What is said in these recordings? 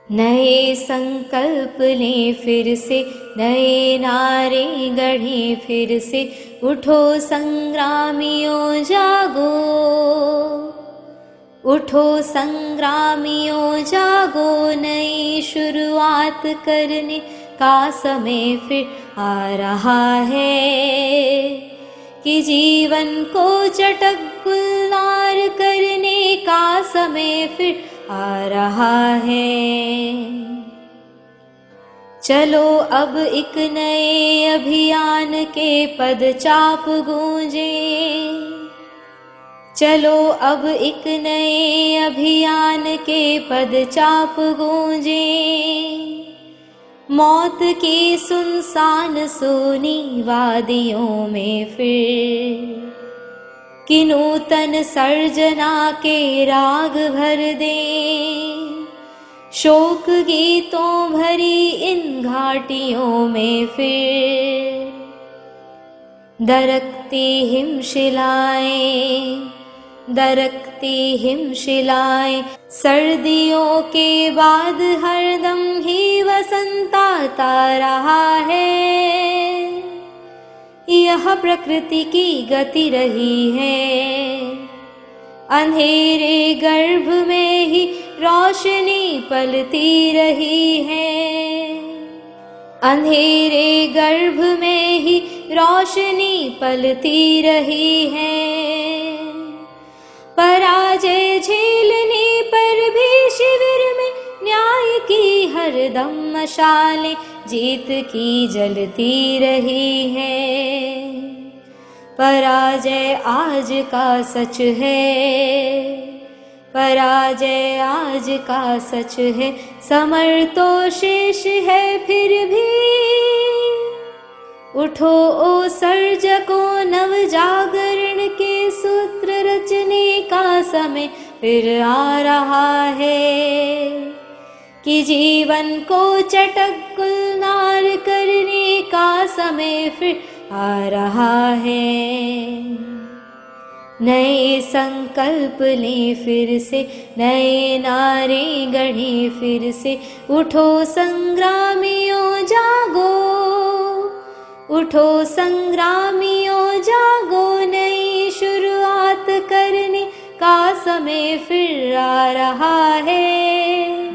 नए संकल्प लें फिर से, नए नारे गढ़ें फिर से, उठो संग्रामियों जागो, उठो संग्रामियों जागो। नई शुरुआत करने का समय फिर आ रहा है, कि जीवन को चटक गुलजार करने का समय फिर आ रहा है। चलो अब एक नए अभियान के पदचाप गूंजे, चलो अब एक नए अभियान के पदचाप गूंजे। मौत की सुनसान सोनी वादियों में फिर कि नूतन सर्जना के राग भर दें, शोक गीतों भरी इन घाटियों में फिर दरकती हिमशिलाएं, दरकती हिमशिलाएं। सर्दियों के बाद हरदम ही वसंत आता रहा है, यह प्रकृति की गति रही है। अंधेरे गर्भ में ही रोशनी पलती रही है, अंधेरे गर्भ में ही रोशनी पलती रही है। पराजय झेलने पर भी शिविर में न्याय की हरदम मशालें जीत की जलती रही है। पराजय आज का सच है, पराजय आज का सच है। समर तो शेष है फिर भी, उठो ओ सर्जकों, नव जागरण के सूत्र रचने का समय फिर आ रहा है, कि जीवन को चटक गुलजार करने का समय फिर आ रहा है। नए संकल्प लें फिर से, नए नारे गढ़ें फिर से, उठो संग्रामियों जागो, उठो संग्रामियों जागो। नई शुरुआत करने का समय फिर आ रहा है,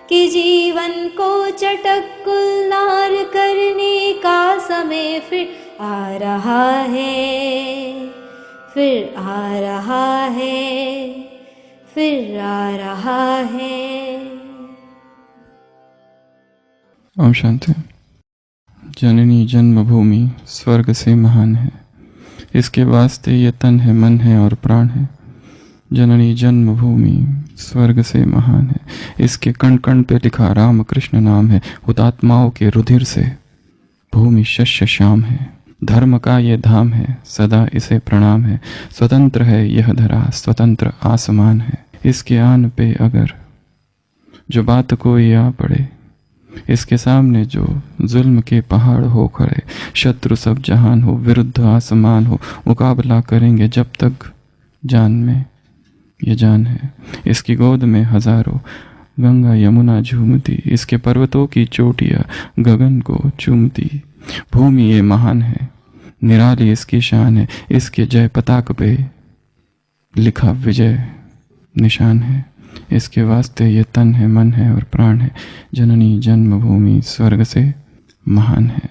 कि जीवन को चटक गुलजार करने का समय फिर आ रहा है, फिर आ रहा है, फिर आ रहा है। ओम शांति। जननी जन्मभूमि स्वर्ग से महान है, इसके वास्ते ये तन है, मन है और प्राण है। जननी जन्मभूमि स्वर्ग से महान है, इसके कण कण पे लिखा राम कृष्ण नाम है। हुतात्माओं के रुधिर से भूमि शस्य श्याम है, धर्म का ये धाम है, सदा इसे प्रणाम है। स्वतंत्र है यह धरा, स्वतंत्र आसमान है, इसके आन पे अगर जो बात कोई आ पड़े, इसके सामने जो जुल्म के पहाड़ हो खड़े। शत्रु सब जहान हो, विरुद्ध आसमान हो, मुकाबला करेंगे जब तक जान में ये जान है। इसकी गोद में हजारों गंगा यमुना झूमती, इसके पर्वतों की चोटियां गगन को चूमती। भूमि ये महान है, निराली इसकी शान है, इसके जय पताक पे लिखा विजय निशान है। इसके वास्ते ये तन है, मन है और प्राण है। जननी जन्मभूमि स्वर्ग से महान है।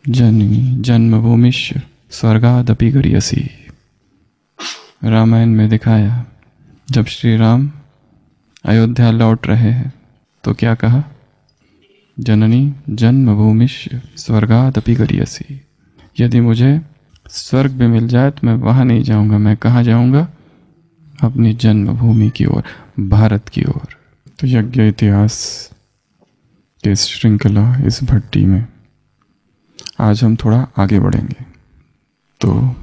जननी जन्मभूमिश्च स्वर्गादपि गरीयसी। रामायण में दिखाया, जब श्री राम अयोध्या लौट रहे हैं तो क्या कहा? जननी जन्मभूमिश्च स्वर्गादपि गरीयसी। यदि मुझे स्वर्ग भी मिल जाए तो मैं वहाँ नहीं जाऊँगा, मैं कहाँ जाऊँगा? अपनी जन्मभूमि की ओर, भारत की ओर। तो यज्ञ इतिहास के इस श्रृंखला, इस भट्टी में आज हम थोड़ा आगे बढ़ेंगे। तो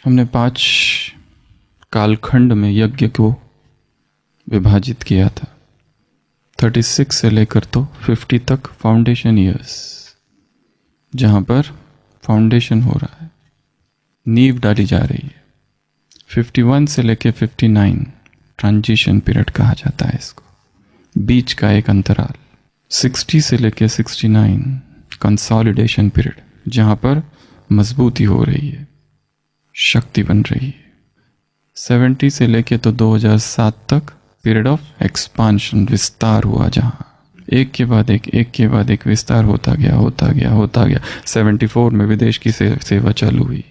हमने 5 कालखंड में यज्ञ को विभाजित किया था। 36 से लेकर तो 50 तक फाउंडेशन ईयर्स, जहाँ पर फाउंडेशन हो रहा है, नींव डाली जा रही है। 51 से लेकर 59 ट्रांजिशन पीरियड कहा जाता है इसको। बीच का एक अंतराल 60 से लेकर 69 कंसोलिडेशन पीरियड, जहां पर मजबूती हो रही है, शक्ति बन रही है। 70 से लेके तो 2007 तक पीरियड ऑफ एक्सपांशन, विस्तार हुआ, जहां एक के बाद एक विस्तार होता गया। 74 में विदेश की सेवा चालू हुई।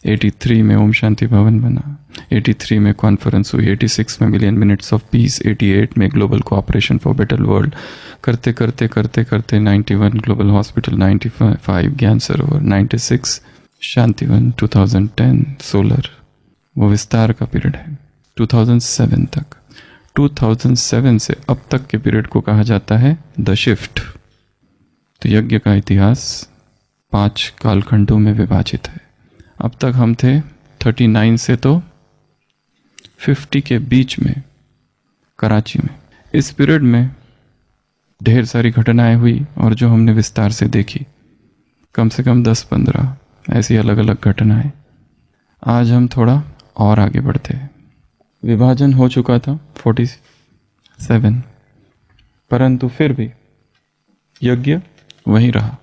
83 में ओम शांति भवन बना। 83 में कॉन्फ्रेंस हुई। 86 में मिलियन मिनट्स ऑफ पीस। 88 में global cooperation for better world. करते 91 ग्लोबल हॉस्पिटल। 95 ज्ञान सरोवर। 96 शांतिवन। 2010 सोलर। वो विस्तार का पीरियड है 2007 तक। 2007 से अब तक के पीरियड को कहा जाता है द शिफ्ट। तो यज्ञ का इतिहास 5 कालखंडों में विभाजित है। अब तक हम थे 39 से तो 50 के बीच में कराची में। इस पीरियड में ढेर सारी घटनाएं हुई और जो हमने विस्तार से देखी, कम से कम 10-15 ऐसी अलग अलग घटनाएं। आज हम थोड़ा और आगे बढ़ते हैं। विभाजन हो चुका था 47, परंतु फिर भी यज्ञ वहीं रहा।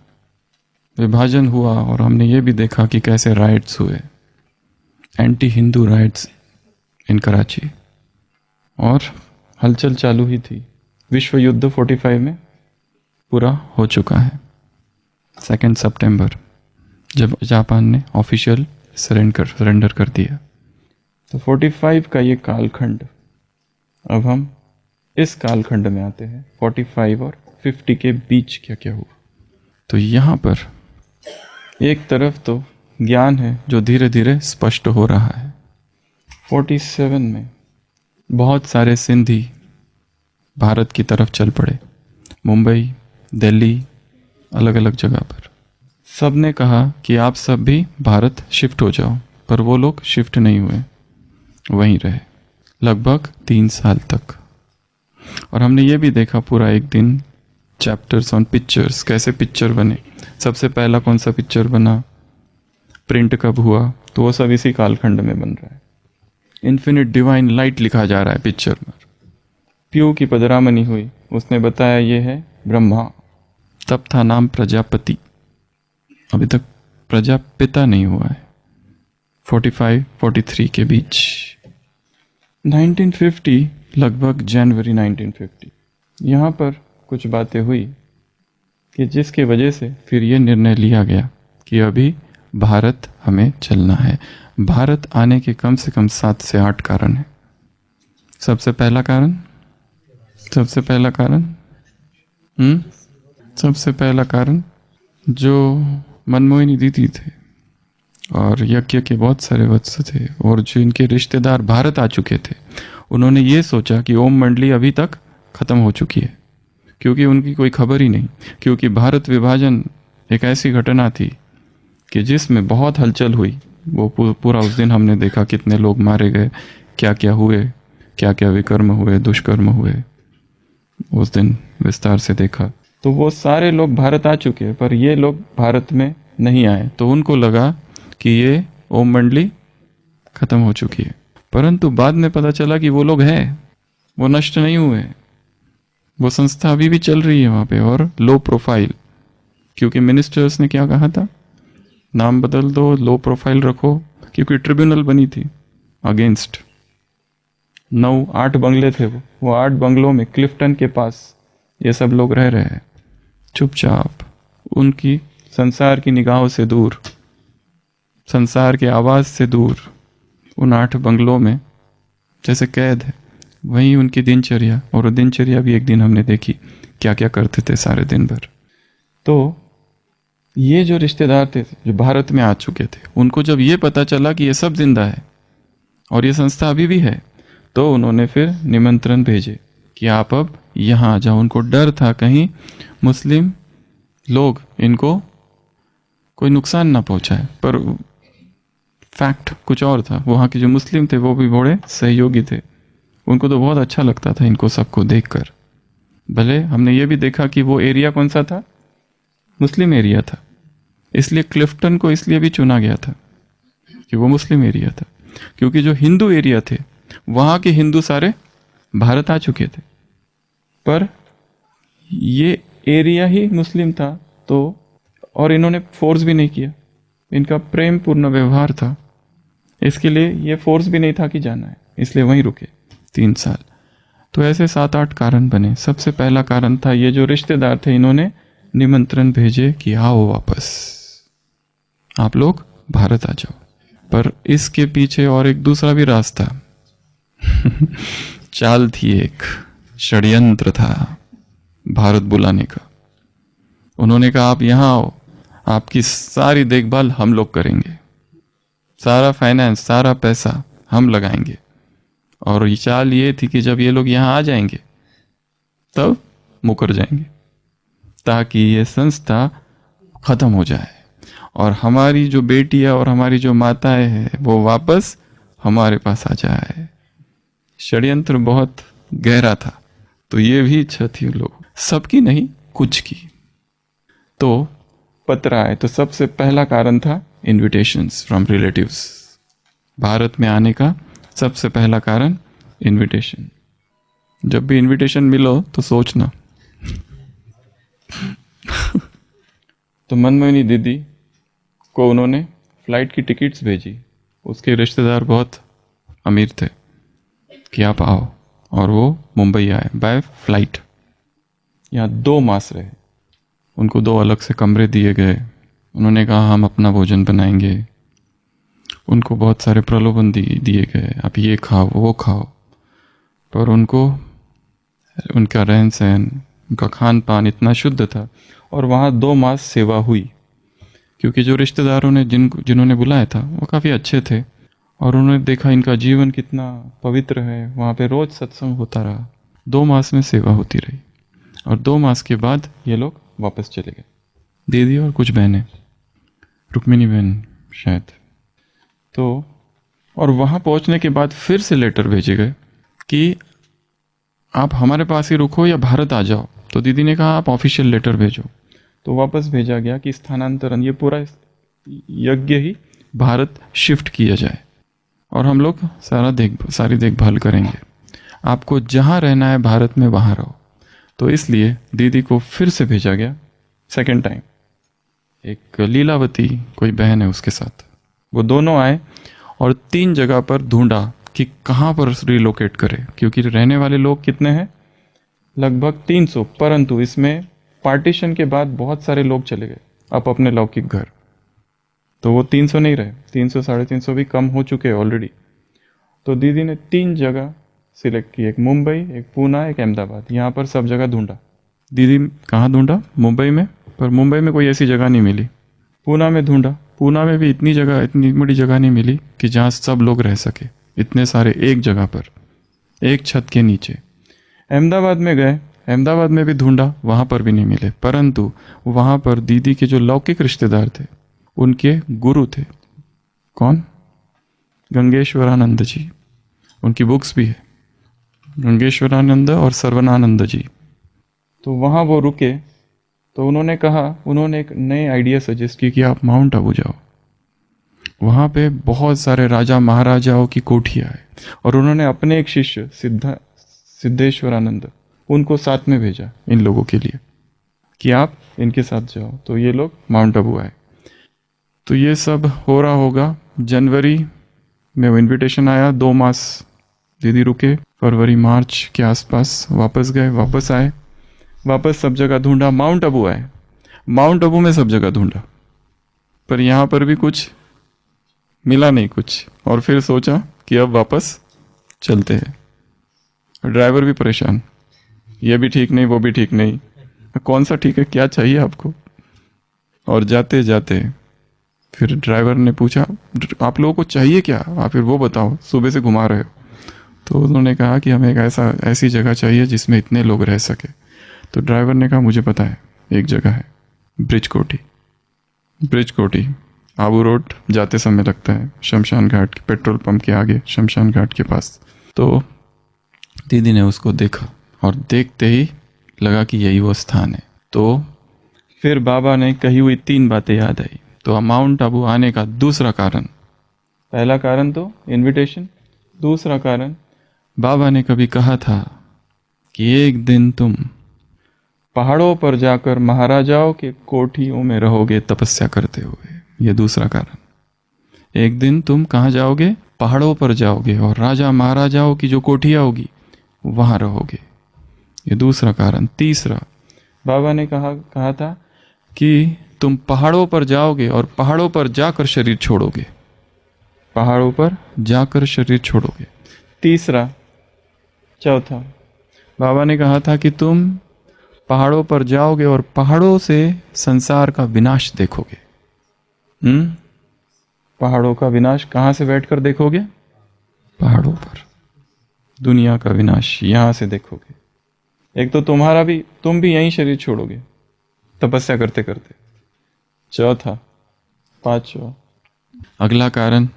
विभाजन हुआ और हमने ये भी देखा कि कैसे राइट्स हुए, एंटी हिंदू राइट्स इन कराची, और हलचल चालू ही थी। विश्व युद्ध 45 में पूरा हो चुका है। 2 सितंबर जब जापान ने ऑफिशियल सरेंडर कर दिया। तो 45 का ये कालखंड, अब हम इस कालखंड में आते हैं 45 और 50 के बीच क्या क्या हुआ। तो यहाँ पर एक तरफ तो ज्ञान है जो धीरे धीरे स्पष्ट हो रहा है। 47 में बहुत सारे सिंधी भारत की तरफ चल पड़े, मुंबई, दिल्ली, अलग अलग जगह पर। सब ने कहा कि आप सब भी भारत शिफ्ट हो जाओ, पर वो लोग शिफ्ट नहीं हुए, वहीं रहे लगभग 3 साल तक। और हमने ये भी देखा पूरा एक दिन चैप्टर्स ऑन पिक्चर्स, कैसे पिक्चर बने। सबसे पहला कौन सा पिक्चर बना, प्रिंट कब हुआ, तो वो सब इसी कालखंड में बन रहा है। इन्फिनिट डिवाइन लाइट लिखा जा रहा है पिक्चर में। प्यू की पदरामनी हुई, उसने बताया ये है ब्रह्मा। तब था नाम प्रजापति, अभी तक प्रजापिता नहीं हुआ है। 45-43 के बीच 1950, लगभग जनवरी 1950, यहाँ पर कुछ बातें हुई कि जिसकी वजह से फिर ये निर्णय लिया गया कि अभी भारत हमें चलना है। भारत आने के कम से कम 7 से 8 कारण हैं। सबसे पहला कारण जो मनमोहिनी दीदी थे और यज्ञ के बहुत सारे वत्स थे और जो इनके रिश्तेदार भारत आ चुके थे, उन्होंने ये सोचा कि ओम मंडली अभी तक खत्म हो चुकी है, क्योंकि उनकी कोई खबर ही नहीं। क्योंकि भारत विभाजन एक ऐसी घटना थी कि जिसमें बहुत हलचल हुई। वो पूरा उस दिन हमने देखा कितने लोग मारे गए, क्या क्या हुए, क्या क्या विकर्म हुए, दुष्कर्म हुए, उस दिन विस्तार से देखा। तो वो सारे लोग भारत आ चुके हैं, पर ये लोग भारत में नहीं आए। तो उनको लगा कि ये ओम मंडली खत्म हो चुकी है, परंतु बाद में पता चला कि वो लोग हैं, वो नष्ट नहीं हुए। वो संस्था अभी भी चल रही है वहाँ पे, और लो प्रोफाइल, क्योंकि मिनिस्टर्स ने क्या कहा था, नाम बदल दो, लो प्रोफाइल रखो, क्योंकि ट्रिब्यूनल बनी थी अगेंस्ट। 8 बंगले थे वो 8 बंगलों में क्लिफ्टन के पास ये सब लोग रह रहे हैं चुपचाप, उनकी संसार की निगाहों से दूर, संसार के आवाज से दूर, उन 8 बंगलों में जैसे कैद है। वही उनकी दिनचर्या, और दिनचर्या भी एक दिन हमने देखी क्या क्या करते थे सारे दिन भर। तो ये जो रिश्तेदार थे जो भारत में आ चुके थे, उनको जब ये पता चला कि ये सब जिंदा है और ये संस्था अभी भी है, तो उन्होंने फिर निमंत्रण भेजे कि आप अब यहाँ आ जाओ। उनको डर था कहीं मुस्लिम लोग इनको कोई नुकसान ना पहुंचाए, पर फैक्ट कुछ और था। वहाँ के जो मुस्लिम थे वो भी बड़े सहयोगी थे, उनको तो बहुत अच्छा लगता था इनको सबको देखकर। भले हमने ये भी देखा कि वो एरिया कौन सा था, मुस्लिम एरिया था, इसलिए क्लिफ्टन को इसलिए भी चुना गया था कि वो मुस्लिम एरिया था, क्योंकि जो हिंदू एरिया थे वहाँ के हिंदू सारे भारत आ चुके थे। पर ये एरिया ही मुस्लिम था, तो और इन्होंने फोर्स भी नहीं किया, इनका प्रेम पूर्ण व्यवहार था, इसके लिए ये फोर्स भी नहीं था कि जाना है, इसलिए वहीं रुके 3 साल। तो ऐसे 7-8 कारण बने। सबसे पहला कारण था ये जो रिश्तेदार थे, इन्होंने निमंत्रण भेजे कि आओ वापस, आप लोग भारत आ जाओ। पर इसके पीछे और एक दूसरा भी रास्ता चाल थी, एक षड्यंत्र था भारत बुलाने का। उन्होंने कहा आप यहाँ आओ, आपकी सारी देखभाल हम लोग करेंगे, सारा फाइनेंस, सारा पैसा हम लगाएंगे। और ये चाल ये थी कि जब ये लोग यहाँ आ जाएंगे तब मुकर जाएंगे, ताकि ये संस्था खत्म हो जाए और हमारी जो बेटियां और हमारी जो माताएं हैं वो वापस हमारे पास आ जाए। षड्यंत्र बहुत गहरा था। तो ये भी इच्छा थी लोग, सबकी नहीं, कुछ की। तो पत्र आए, तो सबसे पहला कारण था इनविटेशंस फ्रॉम रिलेटिव्स। भारत में आने का सबसे पहला कारण इनविटेशन। जब भी इनविटेशन मिलो तो सोचना। तो मनमोहिनी दीदी को उन्होंने फ्लाइट की टिकट्स भेजी, उसके रिश्तेदार बहुत अमीर थे, कि आप आओ, और वो मुंबई आए बाय फ्लाइट। यहाँ 2 मास रहे, उनको 2 अलग से कमरे दिए गए। उन्होंने कहा हम अपना भोजन बनाएंगे, उनको बहुत सारे प्रलोभन दिए गए, आप ये खाओ वो खाओ। पर उनको उनका रहन सहन, उनका खान पान इतना शुद्ध था। और वहाँ 2 मास सेवा हुई, क्योंकि जो रिश्तेदारों ने जिन्होंने बुलाया था वो काफ़ी अच्छे थे, और उन्होंने देखा इनका जीवन कितना पवित्र है। वहाँ पे रोज़ सत्संग होता रहा, 2 मास में सेवा होती रही। और 2 मास के बाद ये लोग वापस चले गए, दीदी और कुछ बहनें, रुक्मिणी बहन शायद। तो और वहाँ पहुँचने के बाद फिर से लेटर भेजे गए कि आप हमारे पास ही रुको या भारत आ जाओ। तो दीदी ने कहा आप ऑफिशियल लेटर भेजो। तो वापस भेजा गया कि स्थानांतरण, ये पूरा यज्ञ ही भारत शिफ्ट किया जाए और हम लोग सारी देखभाल करेंगे, आपको जहाँ रहना है भारत में वहाँ रहो। तो इसलिए दीदी को फिर से भेजा गया सेकेंड टाइम। एक लीलावती कोई बहन है उसके साथ, वो दोनों आए और 3 जगह पर ढूंढा कि कहाँ पर रिलोकेट करें, क्योंकि रहने वाले लोग कितने हैं, लगभग 300। परंतु इसमें पार्टीशन के बाद बहुत सारे लोग चले गए अब अपने लौकिक घर, तो वो 300 नहीं रहे, 300 350 भी कम हो चुके हैं ऑलरेडी। तो दीदी ने 3 जगह सिलेक्ट की, एक मुंबई, एक पूना, एक अहमदाबाद। यहाँ पर सब जगह ढूंढा। दीदी कहाँ ढूंढा? मुंबई में, पर मुंबई में कोई ऐसी जगह नहीं मिली। पूना में ढूंढा, पूना में भी इतनी बड़ी जगह नहीं मिली कि जहाँ सब लोग रह सके, इतने सारे एक जगह पर, एक छत के नीचे। अहमदाबाद में गए, अहमदाबाद में भी ढूंढा, वहाँ पर भी नहीं मिले। परंतु वहाँ पर दीदी के जो लौकिक रिश्तेदार थे, उनके गुरु थे। कौन? गंगेश्वरानंद जी। उनकी बुक्स भी है, गंगेश्वरानंद और सर्वनानंद जी। तो वहाँ वो रुके। तो उन्होंने एक नए आइडिया सजेस्ट की कि आप माउंट आबू जाओ। वहाँ पे बहुत सारे राजा महाराजाओं की कोठियाँ है, और उन्होंने अपने एक शिष्य सिद्धेश्वरानंद, उनको साथ में भेजा इन लोगों के लिए कि आप इनके साथ जाओ। तो ये लोग माउंट आबू आए। तो ये सब हो रहा होगा जनवरी में, वो इनविटेशन आया। 2 मास दीदी रुके, फरवरी मार्च के आसपास वापस गए, वापस आए, वापस सब जगह ढूंढा, माउंट आबू आए। माउंट आबू में सब जगह ढूंढा, पर यहाँ पर भी कुछ मिला नहीं कुछ। और फिर सोचा कि अब वापस चलते हैं। ड्राइवर भी परेशान, ये भी ठीक नहीं, वो भी ठीक नहीं, कौन सा ठीक है, क्या चाहिए आपको? और जाते जाते फिर ड्राइवर ने पूछा आप लोगों को चाहिए क्या, आप फिर वो बताओ, सुबह से घुमा रहे हो। तो उन्होंने कहा कि हमें एक ऐसी जगह चाहिए जिसमें इतने लोग रह सके। तो ड्राइवर ने कहा मुझे पता है, एक जगह है, ब्रिज कोठी आबू रोड जाते समय लगता है, शमशान घाट के पेट्रोल पंप के आगे, शमशान घाट के पास। तो दीदी ने उसको देखा और देखते ही लगा कि यही वो स्थान है। तो फिर बाबा ने कही हुई 3 बातें याद आई। तो माउंट आबू आने का दूसरा कारण, पहला कारण तो इनविटेशन, दूसरा कारण बाबा ने कभी कहा था कि एक दिन तुम पहाड़ों पर जाकर महाराजाओं के कोठियों में रहोगे तपस्या करते हुए। ये दूसरा कारण। एक दिन तुम कहाँ जाओगे? पहाड़ों पर जाओगे और राजा महाराजाओं की जो कोठियाँ होगी वहाँ रहोगे। ये दूसरा कारण। तीसरा, बाबा ने कहा था कि तुम पहाड़ों पर जाओगे और पहाड़ों पर जाकर शरीर छोड़ोगे। पहाड़ों पर जाकर शरीर छोड़ोगे। तीसरा, चौथा, बाबा ने कहा था कि तुम पहाड़ों पर जाओगे और पहाड़ों से संसार का विनाश देखोगे। पहाड़ों का विनाश कहाँ से बैठकर देखोगे? पहाड़ों पर। दुनिया का विनाश यहां से देखोगे। एक तो तुम भी यहीं शरीर छोड़ोगे तपस्या करते करते। चौथा, पांचवा, अगला कारण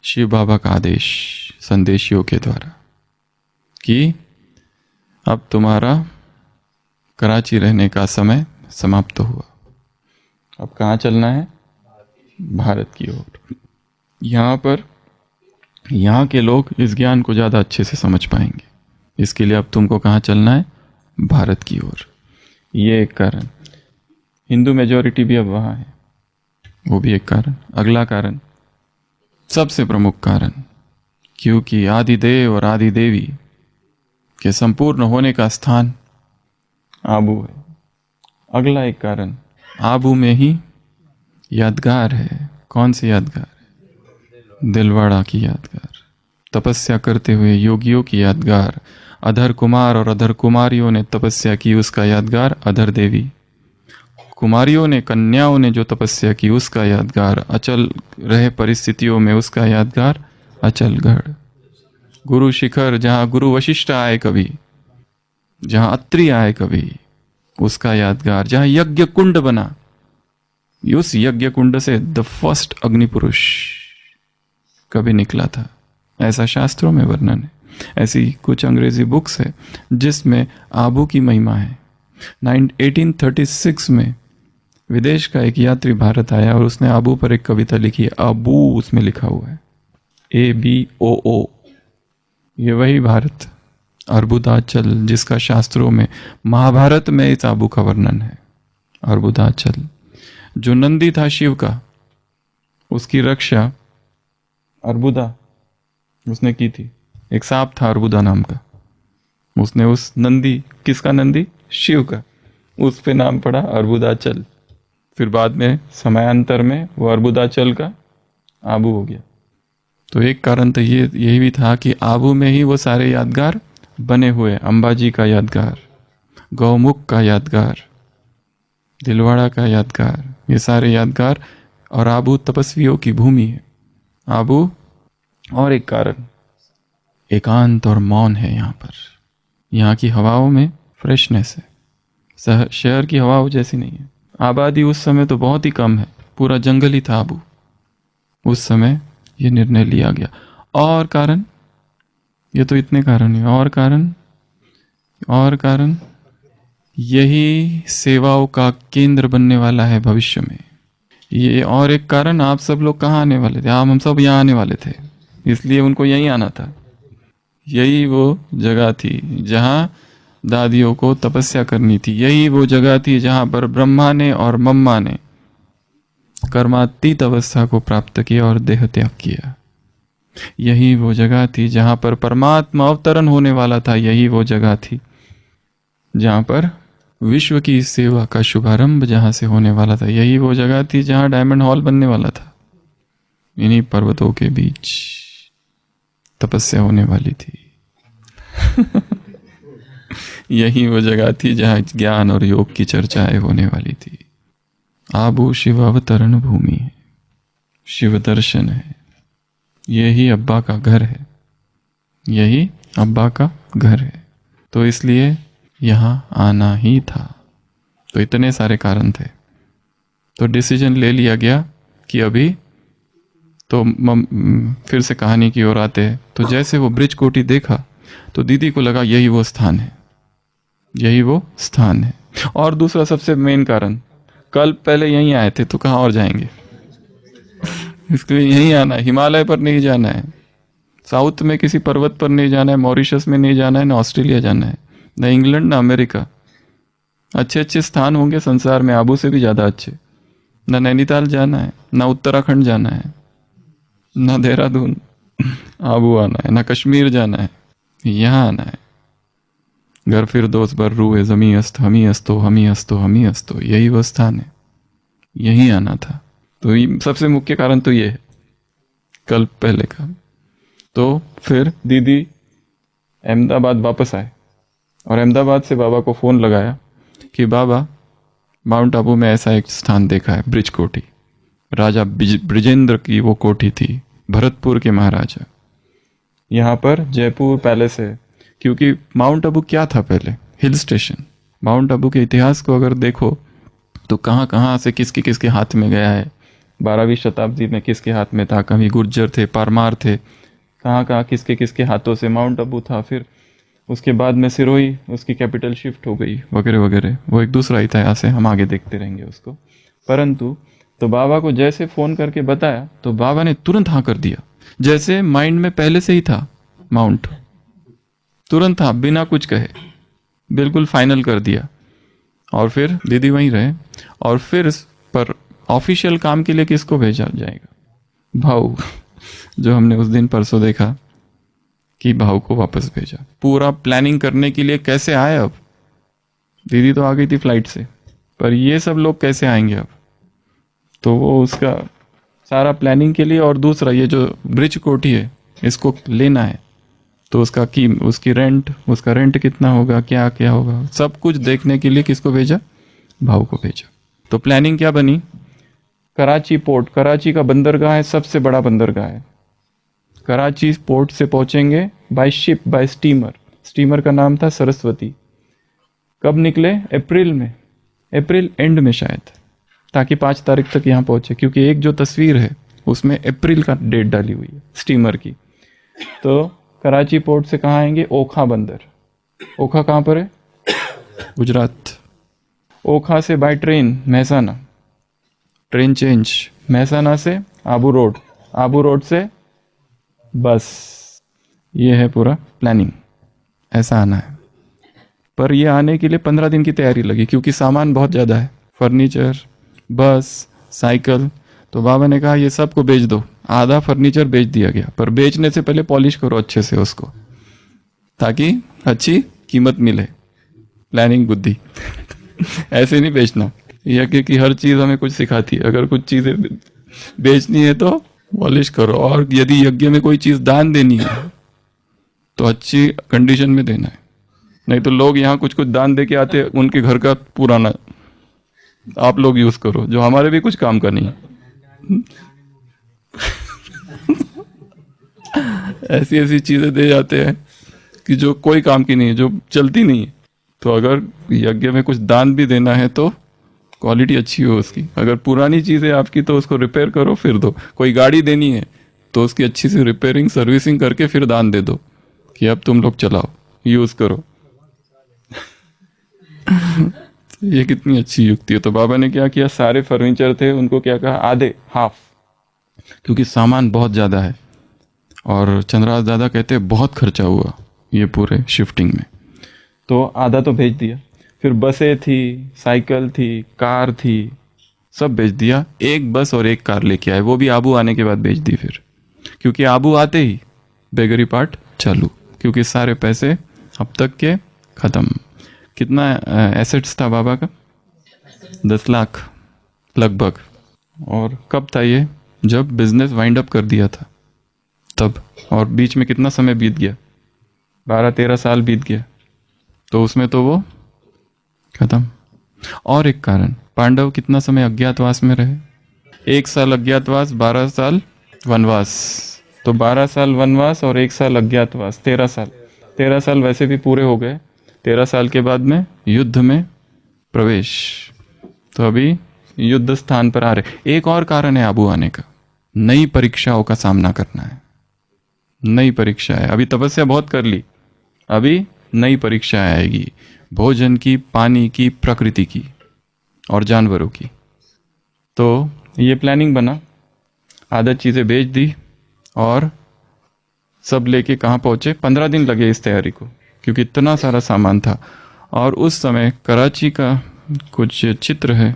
शिव बाबा का आदेश संदेशियों के द्वारा कि अब तुम्हारा कराची रहने का समय समाप्त हुआ। अब कहाँ चलना है? भारत की ओर। यहाँ के लोग इस ज्ञान को ज़्यादा अच्छे से समझ पाएंगे। इसके लिए अब तुमको कहाँ चलना है? भारत की ओर। ये एक कारण। हिंदू मेजॉरिटी भी अब वहाँ है, वो भी एक कारण। अगला कारण, सबसे प्रमुख कारण, क्योंकि आदिदेव और आदि देवी के संपूर्ण होने का स्थान आबू है। अगला एक कारण, आबू में ही यादगार है। कौन सी यादगार है? दिलवाड़ा की यादगार। तपस्या करते हुए योगियों की यादगार। अधर कुमार और अधर कुमारियों ने तपस्या की, उसका यादगार अधर देवी। कुमारियों ने, कन्याओं ने जो तपस्या की उसका यादगार अचल रहे परिस्थितियों में, उसका यादगार अचलगढ़। गुरु शिखर, जहाँ गुरु वशिष्ठ आए कभी, जहाँ अत्रि आए कभी, उसका यादगार। जहाँ यज्ञ कुंड बना, उस यज्ञ कुंड से द फर्स्ट अग्नि पुरुष कभी निकला था, ऐसा शास्त्रों में वर्णन है। ऐसी कुछ अंग्रेजी बुक्स है जिसमें आबू की महिमा है। 1836 में विदेश का एक यात्री भारत आया और उसने आबू पर एक कविता लिखी है। आबू उसमें लिखा हुआ है, ABOO। ये वही भारत, अर्बुदाचल, जिसका शास्त्रों में, महाभारत में इस आबू का वर्णन है। अर्बुदाचल, जो नंदी था शिव का, उसकी रक्षा अर्बुदा उसने की थी। एक सांप था अर्बुदा नाम का, उसने उस नंदी, किसका नंदी? शिव का, उस पे नाम पड़ा अर्बुदाचल। फिर बाद में समयांतर में वो अर्बुदाचल का आबू हो गया। तो एक कारण तो यही भी था कि आबू में ही वो सारे यादगार बने हुए। अंबाजी का यादगार, गौमुख का यादगार, दिलवाड़ा का यादगार, ये सारे यादगार। और आबू तपस्वियों की भूमि है आबू। और एक कारण, एकांत और मौन है यहाँ पर। यहाँ की हवाओं में फ्रेशनेस है, शहर की हवाओं जैसी नहीं है। आबादी उस समय तो बहुत ही कम है, पूरा जंगल ही था आबू उस समय। ये निर्णय लिया गया। और कारण, ये तो इतने कारण है। और कारण यही सेवाओं का केंद्र बनने वाला है भविष्य में। ये और एक कारण, आप सब लोग कहाँ आने वाले थे? हम सब यहाँ आने वाले थे, इसलिए उनको यहीं आना था। यही वो जगह थी जहाँ दादियों को तपस्या करनी थी। यही वो जगह थी जहाँ पर ब्रह्मा ने और मम्मा ने कर्मातीत अवस्था को प्राप्त किया और देह त्याग किया। यही वो जगह थी जहाँ पर परमात्मा अवतरण होने वाला था। यही वो जगह थी जहाँ पर विश्व की सेवा का शुभारंभ जहाँ से होने वाला था। यही वो जगह थी जहाँ डायमंड हॉल बनने वाला था। इन्हीं पर्वतों के बीच तपस्या होने वाली थी। यही वो जगह थी जहाँ ज्ञान और योग की चर्चाएं होने वाली थी। आबू शिव अवतरण भूमि है, शिव दर्शन है। यही अब्बा का घर है, यही अब्बा का घर है। तो इसलिए यहाँ आना ही था। तो इतने सारे कारण थे। तो डिसीजन ले लिया गया कि अभी तो फिर से कहानी की ओर आते हैं। तो जैसे वो ब्रिज कोठी देखा तो दीदी को लगा यही वो स्थान है, यही वो स्थान है। और दूसरा सबसे मेन कारण, कल पहले यहीं आए थे तो कहाँ और जाएंगे, इसलिए यहीं आना है। हिमालय पर नहीं जाना है, साउथ में किसी पर्वत पर नहीं जाना है, मॉरिशस में नहीं जाना है, ना ऑस्ट्रेलिया जाना है, न इंग्लैंड न अमेरिका। अच्छे अच्छे स्थान होंगे संसार में आबू से भी ज़्यादा अच्छे। न नैनीताल जाना है, न उत्तराखंड जाना है, न देहरादून, आबू आना है, न कश्मीर जाना है, यहाँ आना है। घर फिर दोस्त बर रूए जमी अस्त हमी अस्तो हमी अस्तो हमी अस्तो, यही वो स्थान है, यहीं आना था। तो सबसे मुख्य कारण तो ये है कल पहले का। तो फिर दीदी अहमदाबाद वापस आए और अहमदाबाद से बाबा को फ़ोन लगाया कि बाबा माउंट आबू में ऐसा एक स्थान देखा है, ब्रिज कोठी। राजा ब्रिजेंद्र की वो कोठी थी, भरतपुर के महाराजा। यहाँ पर जयपुर पैलेस है, क्योंकि माउंट आबू क्या था पहले, हिल स्टेशन। माउंट आबू के इतिहास को अगर देखो तो कहाँ कहाँ से किसके किसके हाथ में गया है। 12वीं शताब्दी में किसके हाथ में था, कभी गुर्जर थे, परमार थे, कहाँ कहाँ किसके किसके हाथों से माउंट आबू था। फिर उसके बाद में सिरोही उसकी कैपिटल शिफ्ट हो गई वगैरह वगैरह। वो एक दूसरा इतिहास है, हम आगे देखते रहेंगे उसको। परंतु तो बाबा को जैसे फ़ोन करके बताया तो बाबा ने तुरंत हाँ कर दिया, जैसे माइंड में पहले से ही था माउंट। तुरंत हाँ, बिना कुछ कहे बिल्कुल फाइनल कर दिया। और फिर दीदी वहीं रहे। और फिर पर ऑफिशियल काम के लिए किसको भेजा जाएगा, भाऊ, जो हमने उस दिन परसों देखा कि भाऊ को वापस भेजा। पूरा प्लानिंग करने के लिए कैसे आए अब, दीदी तो आ गई थी फ्लाइट से, पर ये सब लोग कैसे आएंगे अब। तो वो उसका सारा प्लानिंग के लिए। और दूसरा ये जो ब्रिज कोठी है इसको लेना है, तो उसकी उसका रेंट कितना होगा, क्या क्या होगा, सब कुछ देखने के लिए किसको भेजा, भाऊ को भेजा। तो प्लानिंग क्या बनी, कराची पोर्ट, कराची का बंदरगाह है, सबसे बड़ा बंदरगाह है। कराची पोर्ट से पहुंचेंगे by ship, by steamer. Steamer का नाम था सरस्वती। कब निकले, अप्रैल में, अप्रैल एंड में शायद, ताकि 5 तारीख तक यहाँ पहुंचे, क्योंकि एक जो तस्वीर है उसमें अप्रैल का डेट डाली हुई है स्टीमर की। तो कराची पोर्ट से कहाँ आएंगे, ओखा बंदर। ओखा कहाँ पर है, गुजरात। ओखा से by train Mehsana, train change, Mehsana से आबू रोड, आबू रोड से बस। ये है पूरा प्लानिंग, ऐसा आना है। पर ये आने के लिए 15 दिन की तैयारी लगी, क्योंकि सामान बहुत ज़्यादा है, फर्नीचर, बस, साइकिल। तो बाबा ने कहा ये सब को बेच दो। आधा फर्नीचर बेच दिया गया, पर बेचने से पहले पॉलिश करो अच्छे से उसको, ताकि अच्छी कीमत मिले। प्लानिंग बुद्धि ऐसे नहीं बेचना। यज्ञ की हर चीज़ हमें कुछ सिखाती है। अगर कुछ चीज़ें बेचनी है तो पॉलिश करो, और यदि यज्ञ में कोई चीज़ दान देनी है तो अच्छी कंडीशन में देना है। नहीं तो लोग यहाँ कुछ कुछ दान दे के आते हैं, उनके घर का पुराना आप लोग यूज़ करो, जो हमारे भी कुछ काम का नहीं है। ऐसी ऐसी चीज़ें दे जाते हैं कि जो कोई काम की नहीं है, जो चलती नहीं है। तो अगर यज्ञ में कुछ दान भी देना है तो क्वालिटी अच्छी हो उसकी। अगर पुरानी चीज़ है आपकी तो उसको रिपेयर करो फिर दो। कोई गाड़ी देनी है तो उसकी अच्छी सी रिपेयरिंग सर्विसिंग करके फिर दान दे दो कि अब तुम लोग चलाओ, यूज़ करो। तो ये कितनी अच्छी युक्ति है। तो बाबा ने क्या किया, सारे फर्नीचर थे उनको क्या कहा, आधे, हाफ, क्योंकि सामान बहुत ज़्यादा है। और चंद्रराज दादा कहते हैं बहुत खर्चा हुआ ये पूरे शिफ्टिंग में। तो आधा तो भेज दिया। फिर बसें थी, साइकिल थी, कार थी, सब बेच दिया। एक बस और एक कार लेके आए, वो भी आबू आने के बाद बेच दी फिर, क्योंकि आबू आते ही बेगरी पार्ट चालू, क्योंकि सारे पैसे अब तक के ख़त्म। कितना एसेट्स था बाबा का, 10 लाख लगभग। और कब था ये, जब बिजनेस वाइंड अप कर दिया था तब। और बीच में कितना समय बीत गया, 12-13 साल बीत गया। तो उसमें तो वो खत्म। और एक कारण, पांडव कितना समय अज्ञातवास में रहे, 1 साल अज्ञातवास, 12 साल वनवास। तो 12 साल वनवास और 1 साल अज्ञातवास, 13 साल। 13 साल वैसे भी पूरे हो गए। 13 साल के बाद में युद्ध में प्रवेश। तो अभी युद्ध स्थान पर आ रहे। एक और कारण है आबू आने का, नई परीक्षाओं का सामना करना है। नई परीक्षा है, अभी तपस्या बहुत कर ली, अभी नई परीक्षा आएगी, भोजन की, पानी की, प्रकृति की और जानवरों की। तो ये प्लानिंग बना, आधा चीज़ें बेच दी और सब लेके कहाँ पहुँचे। 15 दिन लगे इस तैयारी को, क्योंकि इतना सारा सामान था। और उस समय कराची का कुछ चित्र है,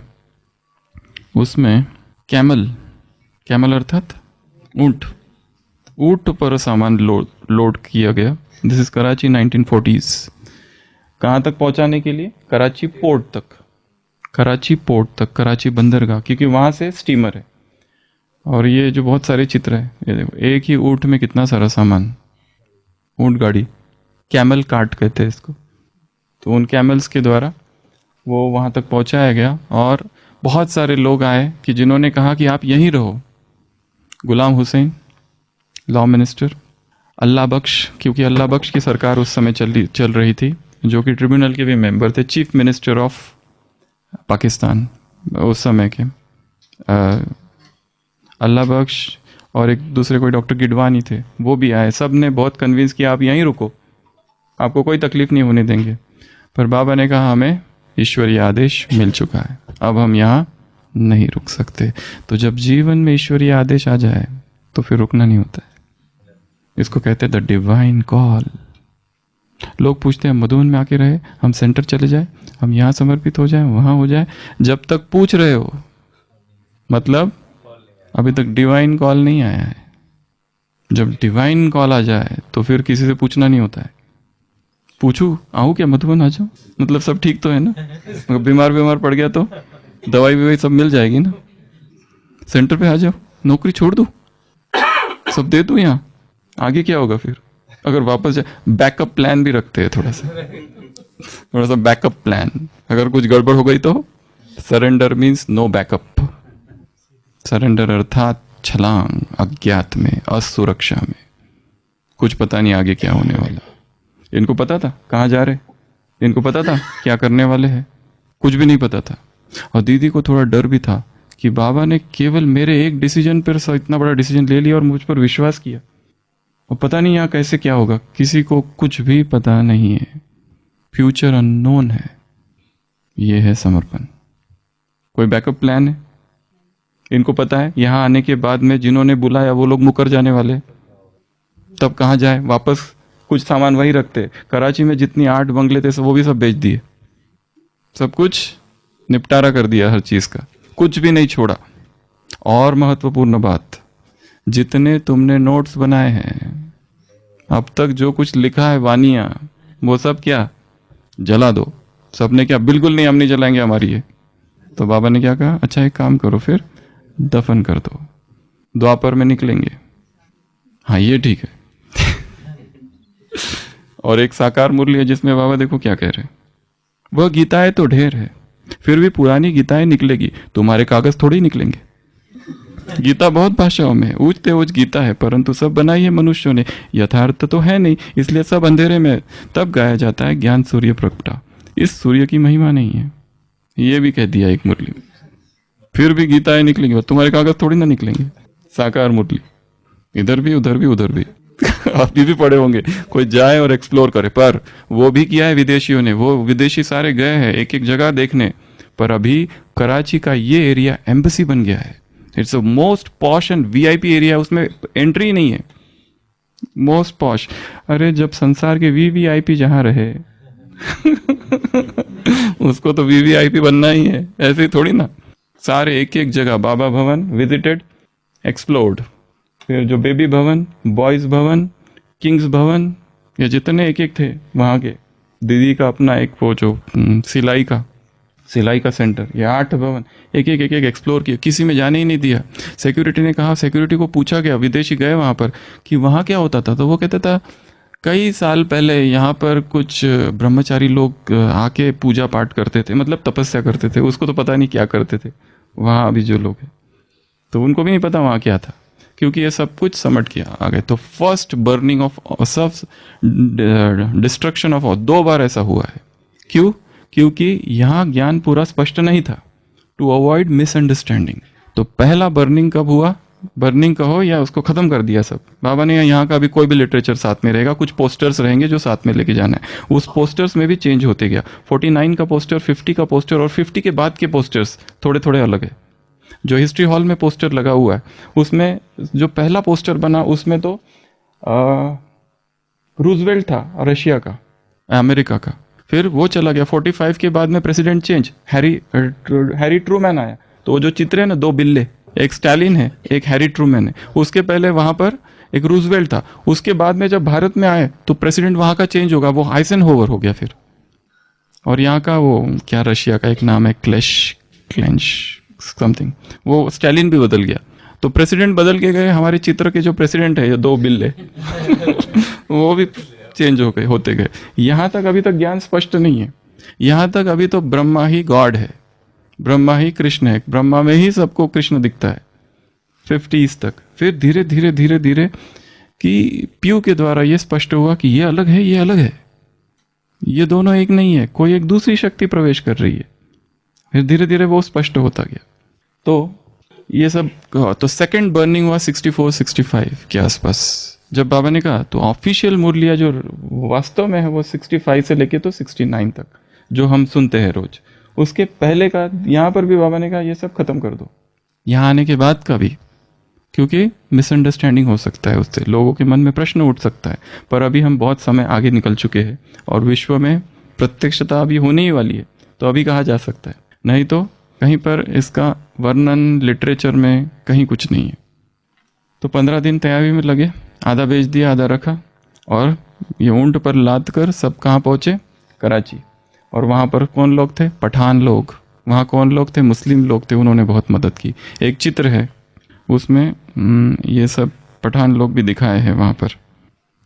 उसमें कैमल अर्थात ऊंट पर सामान लोड किया गया। This is Karachi 1940s। कहाँ तक पहुंचाने के लिए? कराची पोर्ट तक, कराची बंदरगाह, क्योंकि वहां से स्टीमर है। और ये जो बहुत सारे चित्र है, ये देखो, एक ही ऊंट में कितना सारा सामान, ऊंट गाड़ी, कैमल कार्ट कहते हैं इसको। तो उन कैमल्स के द्वारा वो वहाँ तक पहुँचाया गया। और बहुत सारे लोग आए कि जिन्होंने कहा कि आप यहीं रहो। गुलाम हुसैन लॉ मिनिस्टर, अल्लाह बख्श, क्योंकि अल्लाह बख्श की सरकार उस समय चल रही थी, जो कि ट्रिब्यूनल के भी मेंबर थे, चीफ मिनिस्टर ऑफ पाकिस्तान उस समय के। अल्लाह बख्श और एक दूसरे कोई डॉक्टर गिडवानी थे, वो भी आए। सब ने बहुत कन्विंस किया आप यहीं रुको, आपको कोई तकलीफ नहीं होने देंगे। पर बाबा ने कहा हमें ईश्वरीय आदेश मिल चुका है, अब हम यहाँ नहीं रुक सकते। तो जब जीवन में ईश्वरीय आदेश आ जाए तो फिर रुकना नहीं होता है। इसको कहते हैं द डिवाइन कॉल। लोग पूछते हैं मधुबन में आके रहे, हम सेंटर चले जाए, हम यहाँ समर्पित हो जाए, वहाँ हो जाए। जब तक पूछ रहे हो मतलब अभी तक डिवाइन कॉल नहीं आया है। जब डिवाइन कॉल आ जाए तो फिर किसी से पूछना नहीं होता है। पूछू आऊँ क्या मधुबन, आ जाओ, मतलब सब ठीक तो है ना? अगर बीमार पड़ गया तो दवाई सब मिल जाएगी ना? सेंटर पे आ जाओ, नौकरी छोड़ दूँ, सब दे दूँ यहाँ, आगे क्या होगा फिर? अगर वापस जाए, बैकअप प्लान भी रखते हैं थोड़ा सा बैकअप प्लान। अगर कुछ गड़बड़ हो गई तो surrender means no backup. Surrender अर्थात छलांग, अज्ञात में, असुरक्षा में, कुछ पता नहीं आगे क्या होने वाला। इनको पता था कहाँ जा रहे, इनको पता था क्या करने वाले हैं, कुछ भी नहीं पता था। और दीदी को थोड़ा डर भी था कि बाबा ने केवल मेरे एक डिसीजन पर इतना बड़ा डिसीजन ले लिया और मुझ पर विश्वास किया, और पता नहीं यहाँ कैसे क्या होगा, किसी को कुछ भी पता नहीं है, फ्यूचर अननोन है। ये है समर्पण। कोई बैकअप प्लान है? इनको पता है यहाँ आने के बाद में जिन्होंने बुलाया वो लोग मुकर जाने वाले, तब कहाँ जाए वापस? कुछ सामान वही रखते। कराची में जितनी 8 बंगले थे वो भी सब बेच दिए, सब कुछ निपटारा कर दिया हर चीज का, कुछ भी नहीं छोड़ा। और महत्वपूर्ण बात, जितने तुमने नोट्स बनाए हैं अब तक, जो कुछ लिखा है वानियां, वो सब क्या जला दो। सबने क्या? बिल्कुल नहीं, हम नहीं जलाएंगे, हमारी है। तो बाबा ने क्या कहा? अच्छा एक काम करो, फिर दफन कर दो, द्वापर में निकलेंगे। हाँ ये ठीक है। और एक साकार मुरली है जिसमें बाबा देखो क्या कह रहे हैं, वह गीताएं तो ढेर है, फिर भी पुरानी गीताएं निकलेगी, तुम्हारे कागज थोड़ी निकलेंगे। गीता बहुत भाषाओं में, ऊंचते ऊंच गीता है, परंतु सब बनाई है मनुष्यों ने, यथार्थ तो है नहीं, इसलिए सब अंधेरे में। तब गाया जाता है ज्ञान सूर्य प्रगटा, इस सूर्य की महिमा नहीं है, ये भी कह दिया एक मुरली। फिर भी गीताएं निकलेंगी, तुम्हारे कागज थोड़ी ना निकलेंगे। साकार मुरली, इधर भी उधर भी उधर भी। आप भी पढ़े होंगे, कोई जाए और एक्सप्लोर करे, पर वो भी किया है विदेशियों ने। वो विदेशी सारे गए हैं एक एक जगह देखने, पर अभी कराची का ये एरिया एम्बेसी बन गया है। It's a most posh and VIP area, उसमें एंट्री नहीं है, मोस्ट पॉश। अरे जब संसार के वीवीआईपी जहां रहे उसको तो वीवीआईपी बनना ही है, ऐसे ही थोड़ी ना। सारे एक एक जगह, बाबा भवन विजिटेड, एक्सप्लोर्ड, फिर जो बेबी भवन, बॉयज भवन, किंग्स भवन, ये जितने एक एक थे वहाँ के। दीदी का अपना एक वो जो सिलाई का सेंटर, ये 8 भवन, एक एक एक्सप्लोर किया, किसी में जाने ही नहीं दिया। सिक्योरिटी ने कहा, सिक्योरिटी को पूछा गया, विदेशी गए वहाँ पर कि वहाँ क्या होता था, तो वो कहता था कई साल पहले यहाँ पर कुछ ब्रह्मचारी लोग आके पूजा पाठ करते थे, मतलब तपस्या करते थे, उसको तो पता नहीं क्या करते थे वहाँ अभी जो लोग हैं, तो उनको भी नहीं पता वहाँ क्या था, क्योंकि ये सब कुछ समट किया आ गए। तो फर्स्ट बर्निंग ऑफ सब, डिस्ट्रक्शन ऑफ 2 बार ऐसा हुआ है। क्यों? क्योंकि यहाँ ज्ञान पूरा स्पष्ट नहीं था, टू अवॉइड मिसअंडरस्टैंडिंग। तो पहला बर्निंग कब हुआ? बर्निंग कहो या उसको खत्म कर दिया सब। बाबा ने यहाँ का भी कोई भी लिटरेचर साथ में रहेगा, कुछ पोस्टर्स रहेंगे जो साथ में लेके जाना है, उस पोस्टर्स में भी चेंज होते गया। 49 का पोस्टर, 50 का पोस्टर और 50 के बाद के पोस्टर्स थोड़े थोड़े अलग है। जो हिस्ट्री हॉल में पोस्टर लगा हुआ है, उसमें जो पहला पोस्टर बना उसमें तो रूजवेल्ट था रशिया का, अमेरिका का। फिर वो चला गया, 45 के बाद में प्रेसिडेंट चेंज, हैरी ट्रूमैन आया। तो वो जो चित्र है ना, दो बिल्ले, एक स्टालिन है, एक हैरी ट्रूमैन है। उसके पहले वहां पर एक रूजवेल्ट था। उसके बाद में जब भारत में आए तो प्रेसिडेंट वहां का चेंज होगा, वो आइजनहोवर हो गया फिर। और यहाँ का वो क्या, रशिया का एक नाम है क्लेंच समथिंग, वो स्टालिन भी बदल गया। तो प्रेसिडेंट बदल के गए, हमारे चित्र के जो प्रेसिडेंट है, ये दो बिल्ले वो भी चेंज हो गए, होते गए। यहाँ तक अभी तक ज्ञान स्पष्ट नहीं है। यहाँ तक अभी तो ब्रह्मा ही गॉड है, ब्रह्मा ही कृष्ण है, ब्रह्मा में ही सबको कृष्ण दिखता है 50s तक। फिर धीरे धीरे धीरे धीरे कि पीयू के द्वारा ये स्पष्ट हुआ कि ये अलग है, ये अलग है, ये दोनों एक नहीं है, कोई एक दूसरी शक्ति प्रवेश कर रही है। फिर धीरे धीरे वो स्पष्ट होता गया। तो ये सब, तो सेकंड बर्निंग हुआ 64-65 के आसपास जब बाबा ने कहा। तो ऑफिशियल मुरलिया जो वास्तव में है वो 65 से लेके तो 69 तक जो हम सुनते हैं रोज, उसके पहले का यहाँ पर भी बाबा ने कहा ये सब खत्म कर दो, यहाँ आने के बाद का भी, क्योंकि मिसअंडरस्टैंडिंग हो सकता है, उससे लोगों के मन में प्रश्न उठ सकता है। पर अभी हम बहुत समय आगे निकल चुके हैं और विश्व में प्रत्यक्षता अभी होने ही वाली है, तो अभी कहा जा सकता है। नहीं तो कहीं पर इसका वर्णन लिटरेचर में कहीं कुछ नहीं है। तो 15 दिन तैयारी में लगे, आधा बेच दिया, आधा रखा, और ये ऊंट पर लाद कर सब कहाँ पहुँचे, कराची। और वहाँ पर कौन लोग थे, पठान लोग। वहाँ कौन लोग थे, मुस्लिम लोग थे, उन्होंने बहुत मदद की। एक चित्र है उसमें ये सब पठान लोग भी दिखाए हैं वहाँ पर।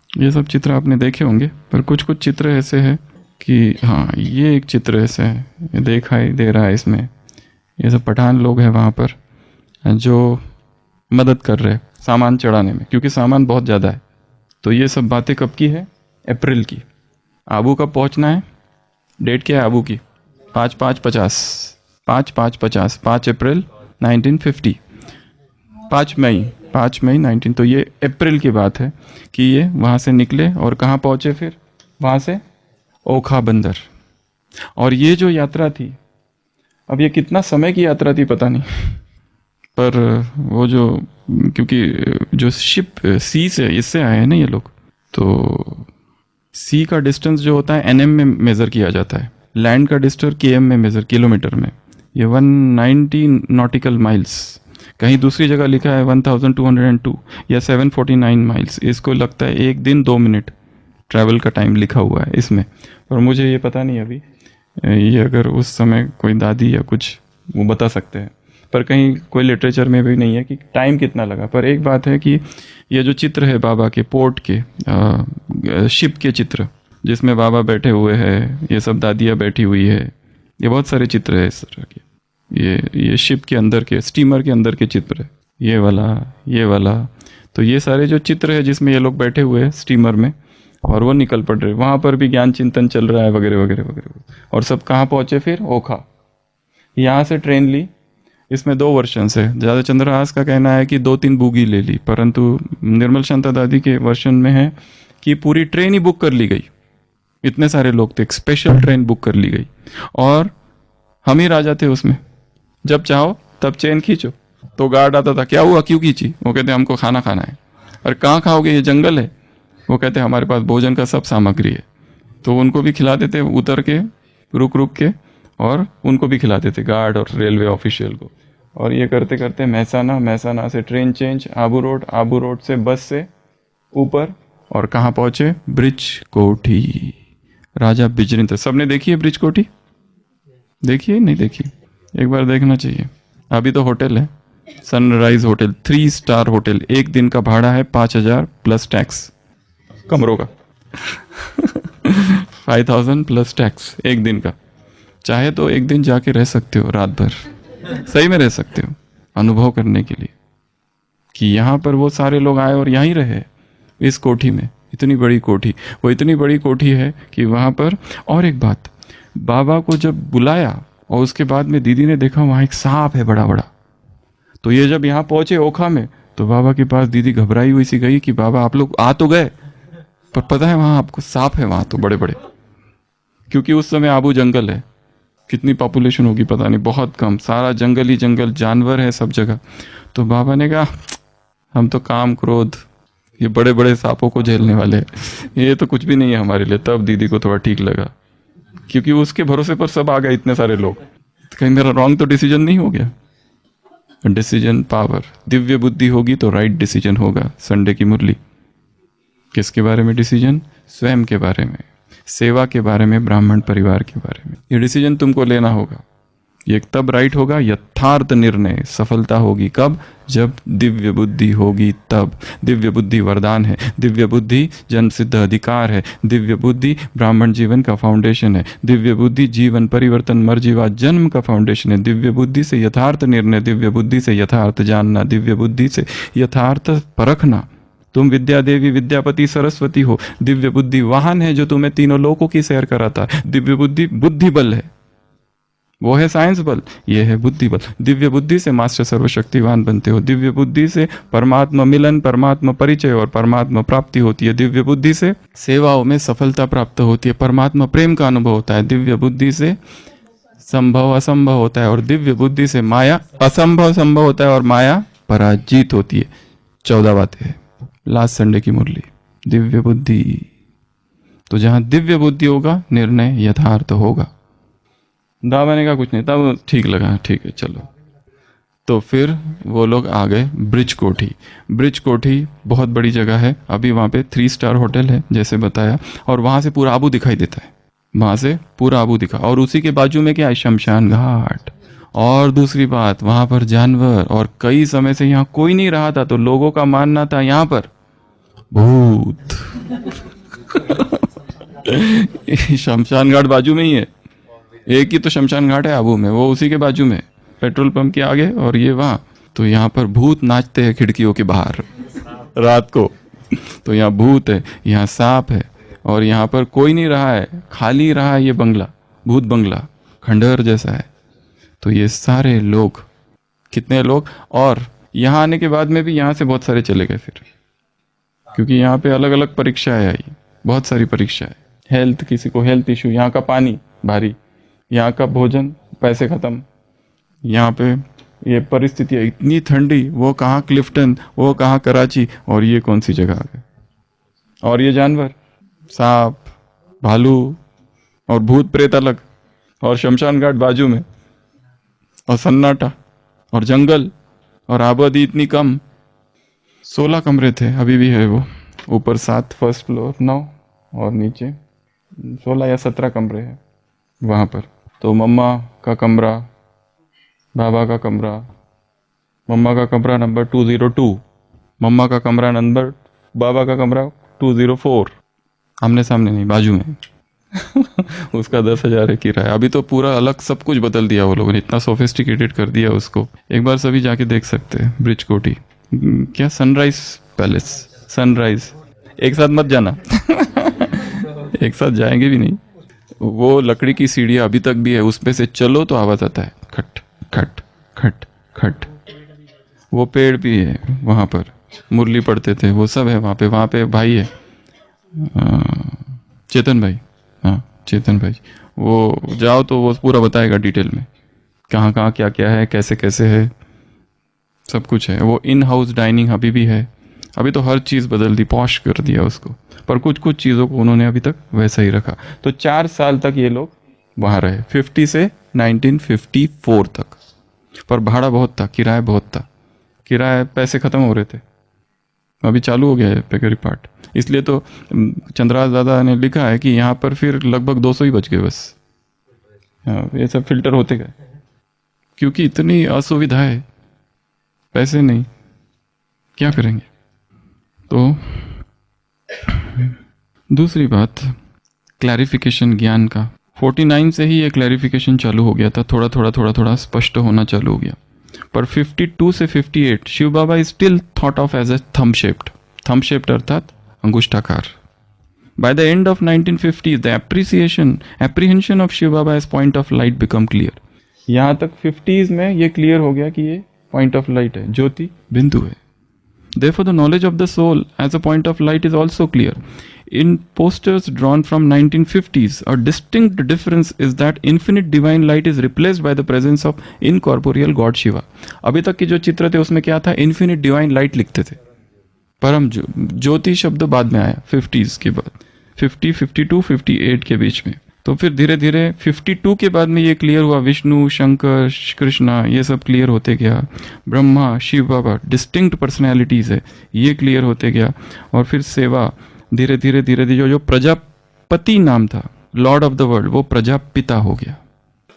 ये सब चित्र आपने देखे होंगे, पर कुछ कुछ चित्र ऐसे हैं कि हाँ, ये एक चित्र ऐसे है, ये दिखाई दे रहा है इसमें। ये सब पठान लोग हैं वहाँ पर जो मदद कर रहे हैं सामान चढ़ाने में, क्योंकि सामान बहुत ज़्यादा है। तो ये सब बातें कब की है, अप्रैल की। आबू कब पहुँचना है, डेट क्या है आबू की, 5/5/50, 5/5/50, 5 अप्रैल 1950, 5 मई 19। तो ये अप्रैल की बात है कि ये वहाँ से निकले और कहाँ पहुँचे, फिर वहाँ से ओखा बंदर। और ये जो यात्रा थी, अब ये कितना समय की यात्रा थी पता नहीं, पर वो जो, क्योंकि जो शिप सी से इससे आए हैं ना ये लोग, तो सी का डिस्टेंस जो होता है एनएम में मेज़र किया जाता है, लैंड का डिस्टेंस केएम में मेज़र, किलोमीटर में। ये 190 नॉटिकल माइल्स, कहीं दूसरी जगह लिखा है 1202 या 749 माइल्स। इसको लगता है 1 दिन 2 मिनट ट्रैवल का टाइम लिखा हुआ है इसमें, पर मुझे ये पता नहीं अभी। ये अगर उस समय कोई दादी या कुछ वो बता सकते हैं, पर कहीं कोई लिटरेचर में भी नहीं है कि टाइम कितना लगा। पर एक बात है कि ये जो चित्र है बाबा के पोर्ट के, शिप के चित्र जिसमें बाबा बैठे हुए हैं, ये सब दादियाँ बैठी हुई है, ये बहुत सारे चित्र है इस तरह के। ये शिप के अंदर के, स्टीमर के अंदर के चित्र है, ये वाला। तो ये सारे जो चित्र है जिसमें ये लोग बैठे हुए हैं स्टीमर में और वो निकल पड़ रहे, वहाँ पर भी ज्ञान चिंतन चल रहा है वगैरह वगैरह वगैरह। और सब कहाँ पहुँचे फिर, ओखा। यहाँ से ट्रेन ली, इसमें 2 वर्जन है। ज़्यादा चंद्रहास का कहना है कि 2-3 बोगी ले ली, परंतु निर्मल शांता दादी के वर्जन में है कि पूरी ट्रेन ही बुक कर ली गई। इतने सारे लोग थे, एक स्पेशल ट्रेन बुक कर ली गई और हम ही राजा थे उसमें। जब चाहो तब चेन खींचो। तो गार्ड आता था, क्या हुआ, क्यों खींची? वो कहते हमको खाना खाना है। और कहाँ खाओगे, ये जंगल है। वो कहते हमारे पास भोजन का सब सामग्री है। तो उनको भी खिला देते उतर के, रुक के, और उनको भी खिला देते गार्ड और रेलवे ऑफिशियल को। और ये करते करते महसाना से ट्रेन चेंज, आबू रोड से बस से ऊपर, और कहाँ पहुँचे, ब्रिज कोठी। राजा बिजरिंदर, सबने देखी है ब्रिज कोठी? देखिए नहीं देखी, एक बार देखना चाहिए। अभी तो होटल है, सनराइज होटल, 3 स्टार होटल। 1 दिन का भाड़ा है 5,000 प्लस टैक्स कमरों का 5,000 प्लस टैक्स 1 दिन का। चाहे तो 1 दिन जाके रह सकते हो, रात भर सही में रह सकते हो, अनुभव करने के लिए कि यहाँ पर वो सारे लोग आए और यहीं रहे इस कोठी में। इतनी बड़ी कोठी, वो इतनी बड़ी कोठी है कि वहाँ पर। और एक बात, बाबा को जब बुलाया और उसके बाद में दीदी ने देखा वहाँ एक सांप है बड़ा बड़ा। तो ये जब यहाँ पहुँचे ओखा में, तो बाबा के पास दीदी घबराई हुई सी गई कि बाबा आप लोग आ तो गए, पर पता है वहाँ आपको सांप है वहाँ तो बड़े बड़े। क्योंकि उस समय आबू जंगल है, कितनी पॉपुलेशन होगी पता नहीं, बहुत कम, सारा जंगल ही जंगल, जानवर है सब जगह। तो बाबा ने कहा हम तो काम क्रोध ये बड़े बड़े सांपों को झेलने वाले हैं, ये तो कुछ भी नहीं है हमारे लिए। तब दीदी को थोड़ा ठीक लगा, क्योंकि उसके भरोसे पर सब आ गए, इतने सारे लोग। कहीं मेरा रॉन्ग तो डिसीजन नहीं हो गया। डिसीजन पावर, दिव्य बुद्धि होगी तो राइट डिसीजन होगा। संडे की मुरली किसके बारे में डिसीजन? स्वयं के बारे में, सेवा के बारे में, ब्राह्मण परिवार के बारे में। ये डिसीजन तुमको लेना होगा। ये तब राइट होगा, यथार्थ निर्णय। सफलता होगी कब? जब दिव्य बुद्धि होगी तब। दिव्य बुद्धि वरदान है, दिव्य बुद्धि जन्म सिद्ध अधिकार है, दिव्य बुद्धि ब्राह्मण जीवन का फाउंडेशन है, दिव्य बुद्धि जीवन परिवर्तन मर्जीवा जन्म का फाउंडेशन है। दिव्य बुद्धि से यथार्थ निर्णय, दिव्य बुद्धि से यथार्थ जानना, दिव्य बुद्धि से यथार्थ परखना। तुम विद्या देवी, विद्यापति, सरस्वती हो। दिव्य बुद्धि वाहन है जो तुम्हें तीनों लोकों की सैर कराता है। दिव्य बुद्धि बुद्धि बल है, वो है साइंस बल, ये है बुद्धि बल। दिव्य बुद्धि से मास्टर सर्वशक्तिवान बनते हो। दिव्य बुद्धि से परमात्मा मिलन, परमात्मा परिचय और परमात्मा प्राप्ति होती है। दिव्य बुद्धि से सेवाओं में सफलता प्राप्त होती है, परमात्मा प्रेम का अनुभव होता है। दिव्य बुद्धि से संभव असंभव होता है और दिव्य बुद्धि से माया असंभव संभव होता है और माया पराजित होती है। 14 बातें हैं लास्ट संडे की मुरली। दिव्य बुद्धि, तो जहां दिव्य बुद्धि होगा निर्णय यथार्थ होगा। दावाने का कुछ नहीं, तब ठीक लगा, ठीक है चलो। तो फिर वो लोग आ गए ब्रिज कोठी। ब्रिज कोठी बहुत बड़ी जगह है, अभी वहाँ पे 3 स्टार होटल है जैसे बताया, और वहाँ से पूरा आबू दिखाई देता है, वहाँ से पूरा आबू दिखा। और उसी के बाजू में क्या है? शमशान घाट। और दूसरी बात, वहाँ पर जानवर, और कई समय से यहाँ कोई नहीं रहा था, तो लोगों का मानना था यहाँ पर भूत। शमशान घाट बाजू में ही है, एक ही तो शमशान घाट है आबू में, वो उसी के बाजू में, पेट्रोल पंप के आगे, और ये वहाँ। तो यहाँ पर भूत नाचते हैं खिड़कियों के बाहर रात को। तो यहाँ भूत है, यहाँ सांप है, और यहाँ पर कोई नहीं रहा है, खाली रहा है ये बंगला, भूत बंगला खंडहर जैसा है। तो ये सारे लोग, कितने लोग, और यहाँ आने के बाद में भी यहाँ से बहुत सारे चले गए फिर, क्योंकि यहाँ पे अलग अलग परीक्षाएं आई, बहुत सारी परीक्षाएं। हेल्थ, किसी को हेल्थ इशू, यहाँ का पानी भारी, यहाँ का भोजन, पैसे खत्म, यहाँ पे ये परिस्थितियाँ इतनी ठंडी, वो कहाँ क्लिफ्टन, वो कहाँ कराची, और ये कौन सी जगह आ गए। और ये जानवर, सांप, भालू और भूत प्रेत अलग, और शमशान घाट बाजू में, और सन्नाटा और जंगल, और आबादी इतनी कम। 16 कमरे थे, अभी भी है वो। ऊपर 7 फर्स्ट फ्लोर, 9, और नीचे 16 या 17 कमरे हैं वहाँ पर। तो मम्मा का कमरा, बाबा का कमरा, मम्मा का कमरा नंबर 202, मम्मा का कमरा नंबर, बाबा का कमरा 204, आमने सामने नहीं, बाजू में। उसका 10,000 है किराया। अभी तो पूरा अलग सब कुछ बदल दिया वो लोगों ने, इतना सोफिस्टिकेटेड कर दिया उसको। एक बार सभी जाके देख सकते हैं ब्रिज कोठी। क्या सनराइज पैलेस, सनराइज, एक साथ मत जाना। एक साथ जाएंगे भी नहीं। वो लकड़ी की सीढ़ियाँ अभी तक भी है, उस पे से चलो तो आवाज आता है, खट खट खट खट। वो पेड़ भी है वहाँ पर, मुरली पढ़ते थे, वो सब है वहाँ पे। वहाँ पे भाई है चेतन भाई, हाँ चेतन भाई, वो जाओ तो वो पूरा बताएगा डिटेल में, कहाँ कहाँ क्या क्या है, कैसे कैसे है, सब कुछ है। वो इन हाउस डाइनिंग अभी भी है। अभी तो हर चीज़ बदल दी, पॉश कर दिया उसको, पर कुछ कुछ चीज़ों को उन्होंने अभी तक वैसा ही रखा। तो 4 साल तक ये लोग वहाँ रहे, 50 से 1954 तक। पर भाड़ा बहुत था, किराया बहुत था, किराया, पैसे ख़त्म हो रहे थे। अभी चालू हो गया है पेकरी पार्ट, इसलिए तो चंद्रास दादा ने लिखा है कि यहाँ पर फिर लगभग 200 ही बच गए बस। हाँ, ये सब फिल्टर होते गए, क्योंकि इतनी असुविधा है, पैसे नहीं, क्या करेंगे। तो दूसरी बात, क्लैरिफिकेशन ज्ञान का। 49 से ही ये क्लैरिफिकेशन चालू हो गया था, थोड़ा थोड़ा स्पष्ट होना चालू हो गया। पर 52 से 58 Shiv Baba is still thought of as a thumb shaped अर्थात अंगुष्ठाकार। By the end of 1950s, the apprehension of Shiv Baba as point of light become clear. यहाँ तक 50s में ये क्लियर हो गया कि ये पॉइंट ऑफ लाइट है, ज्योति बिंदु है। Therefore, the knowledge of the soul as a point of light is also clear. In posters drawn from 1950s, a distinct difference is that infinite divine light is replaced by the presence of incorporeal God Shiva. अभी तक के जो चित्र थे उसमें क्या था, infinite divine light लिखते थे, परम ज्योति शब्द बाद में आया 50s के बाद, 50, 52, 58 के बीच में। तो फिर धीरे धीरे 52 के बाद में ये क्लियर हुआ, विष्णु, शंकर, कृष्णा, ये सब क्लियर होते गया। ब्रह्मा, शिव बाबा डिस्टिंक्ट पर्सनैलिटीज है, ये क्लियर होते गया। और फिर सेवा धीरे धीरे धीरे धीरे जो प्रजापति नाम था, लॉर्ड ऑफ द वर्ल्ड, वो प्रजापिता हो गया।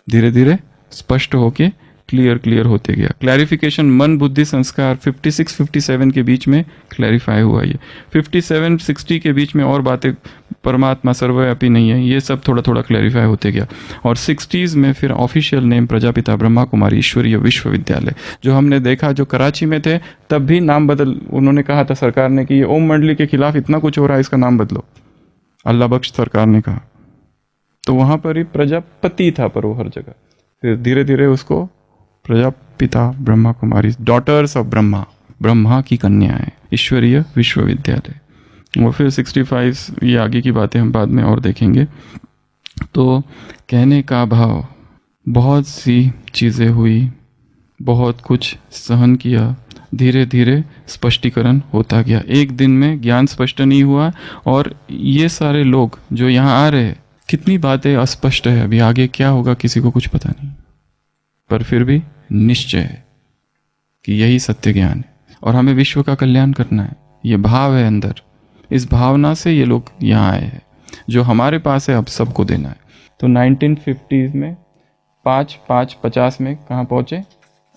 धीरे धीरे स्पष्ट होके क्लियर होते गया। क्लैरिफिकेशन मन बुद्धि संस्कार 56 57 के बीच में क्लैरिफाई हुआ। ये 57 60 के बीच में और बातें, परमात्मा सर्वव्यापी नहीं है, ये सब थोड़ा थोड़ा क्लैरिफाई होते गया। और 60s में फिर ऑफिशियल नेम प्रजापिता ब्रह्मा कुमारी ईश्वरीय विश्वविद्यालय, जो हमने देखा, जो कराची में थे तब भी नाम बदल, उन्होंने कहा था सरकार ने कि ये ओम मंडली के खिलाफ इतना कुछ हो रहा है, इसका नाम बदलो, अल्लाह बख्श सरकार ने कहा। तो वहां पर ही प्रजापति था, पर वो हर जगह फिर धीरे धीरे उसको प्रजापिता ब्रह्मा कुमारी, डॉटर्स ऑफ ब्रह्मा, ब्रह्मा की कन्याएं, ईश्वरीय विश्वविद्यालय। और फिर 65, ये आगे की बातें हम बाद में और देखेंगे। तो कहने का भाव, बहुत सी चीज़ें हुई, बहुत कुछ सहन किया, धीरे धीरे स्पष्टीकरण होता गया। एक दिन में ज्ञान स्पष्ट नहीं हुआ। और ये सारे लोग जो यहाँ आ रहे हैं, कितनी बातें अस्पष्ट है, अभी आगे क्या होगा किसी को कुछ पता नहीं, पर फिर भी निश्चय है कि यही सत्य ज्ञान है और हमें विश्व का कल्याण करना है। ये भाव है अंदर, इस भावना से ये लोग यहाँ आए हैं। जो हमारे पास है अब सबको देना है। तो 1950 में 50 में कहाँ पहुँचे?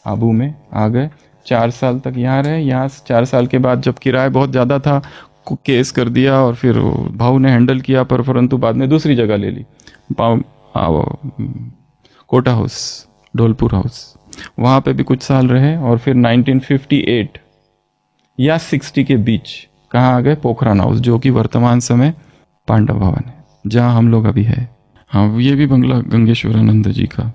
आबू में आ गए। 4 साल तक यहाँ रहे। यहाँ 4 साल के बाद जब किराया बहुत ज़्यादा था, केस कर दिया और फिर भाऊ ने हैंडल किया, परंतु बाद में दूसरी जगह ले ली, कोटा हाउस, ढोलपुर हाउस, वहाँ पे भी कुछ साल रहे। और फिर 1958 या 60 के बीच कहाँ आ गए? पोखरान हाउस, जो कि वर्तमान समय पांडव भवन है, जहाँ हम लोग अभी है। हाँ, ये भी बंगला गंगेश्वरानंद जी का,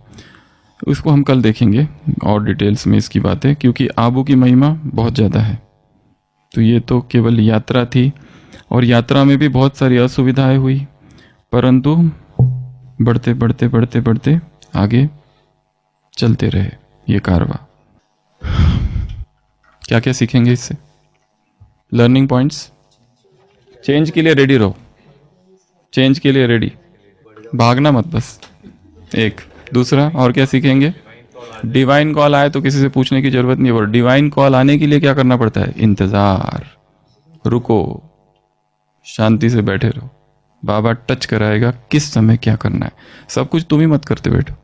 उसको हम कल देखेंगे और डिटेल्स में इसकी बातें, क्योंकि आबू की महिमा बहुत ज़्यादा है। तो ये तो केवल यात्रा थी, और यात्रा में भी बहुत सारी असुविधाएं हुई, परंतु बढ़ते बढ़ते बढ़ते बढ़ते आगे चलते रहे ये कारवा। क्या क्या सीखेंगे इससे? लर्निंग पॉइंट्स, चेंज के लिए रेडी रहो, चेंज के लिए रेडी, भागना मत बस। एक दूसरा और क्या सीखेंगे? डिवाइन कॉल आए तो किसी से पूछने की जरूरत नहीं है। डिवाइन कॉल आने के लिए क्या करना पड़ता है? इंतजार, रुको, शांति से बैठे रहो, बाबा टच कराएगा किस समय क्या करना है। सब कुछ तुम ही मत करते बैठो,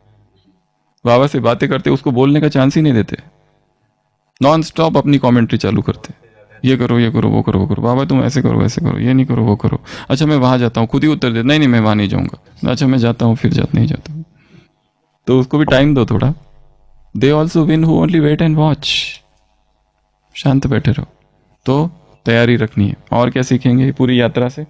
बाबा से बातें करते उसको बोलने का चांस ही नहीं देते, नॉन स्टॉप अपनी कमेंट्री चालू करते, ये करो ये करो वो करो वो करो, बाबा तुम ऐसे करो वैसे करो, ये नहीं करो वो करो, अच्छा मैं वहां जाता हूँ, खुद ही उत्तर दे, नहीं नहीं मैं वहां नहीं जाऊंगा, अच्छा मैं जाता हूँ, फिर नहीं जाता हूँ। तो उसको भी टाइम दो थोड़ा। They also win who only wait and watch. शांत बैठे रहो। तो तैयारी रखनी है। और क्या सीखेंगे पूरी यात्रा से?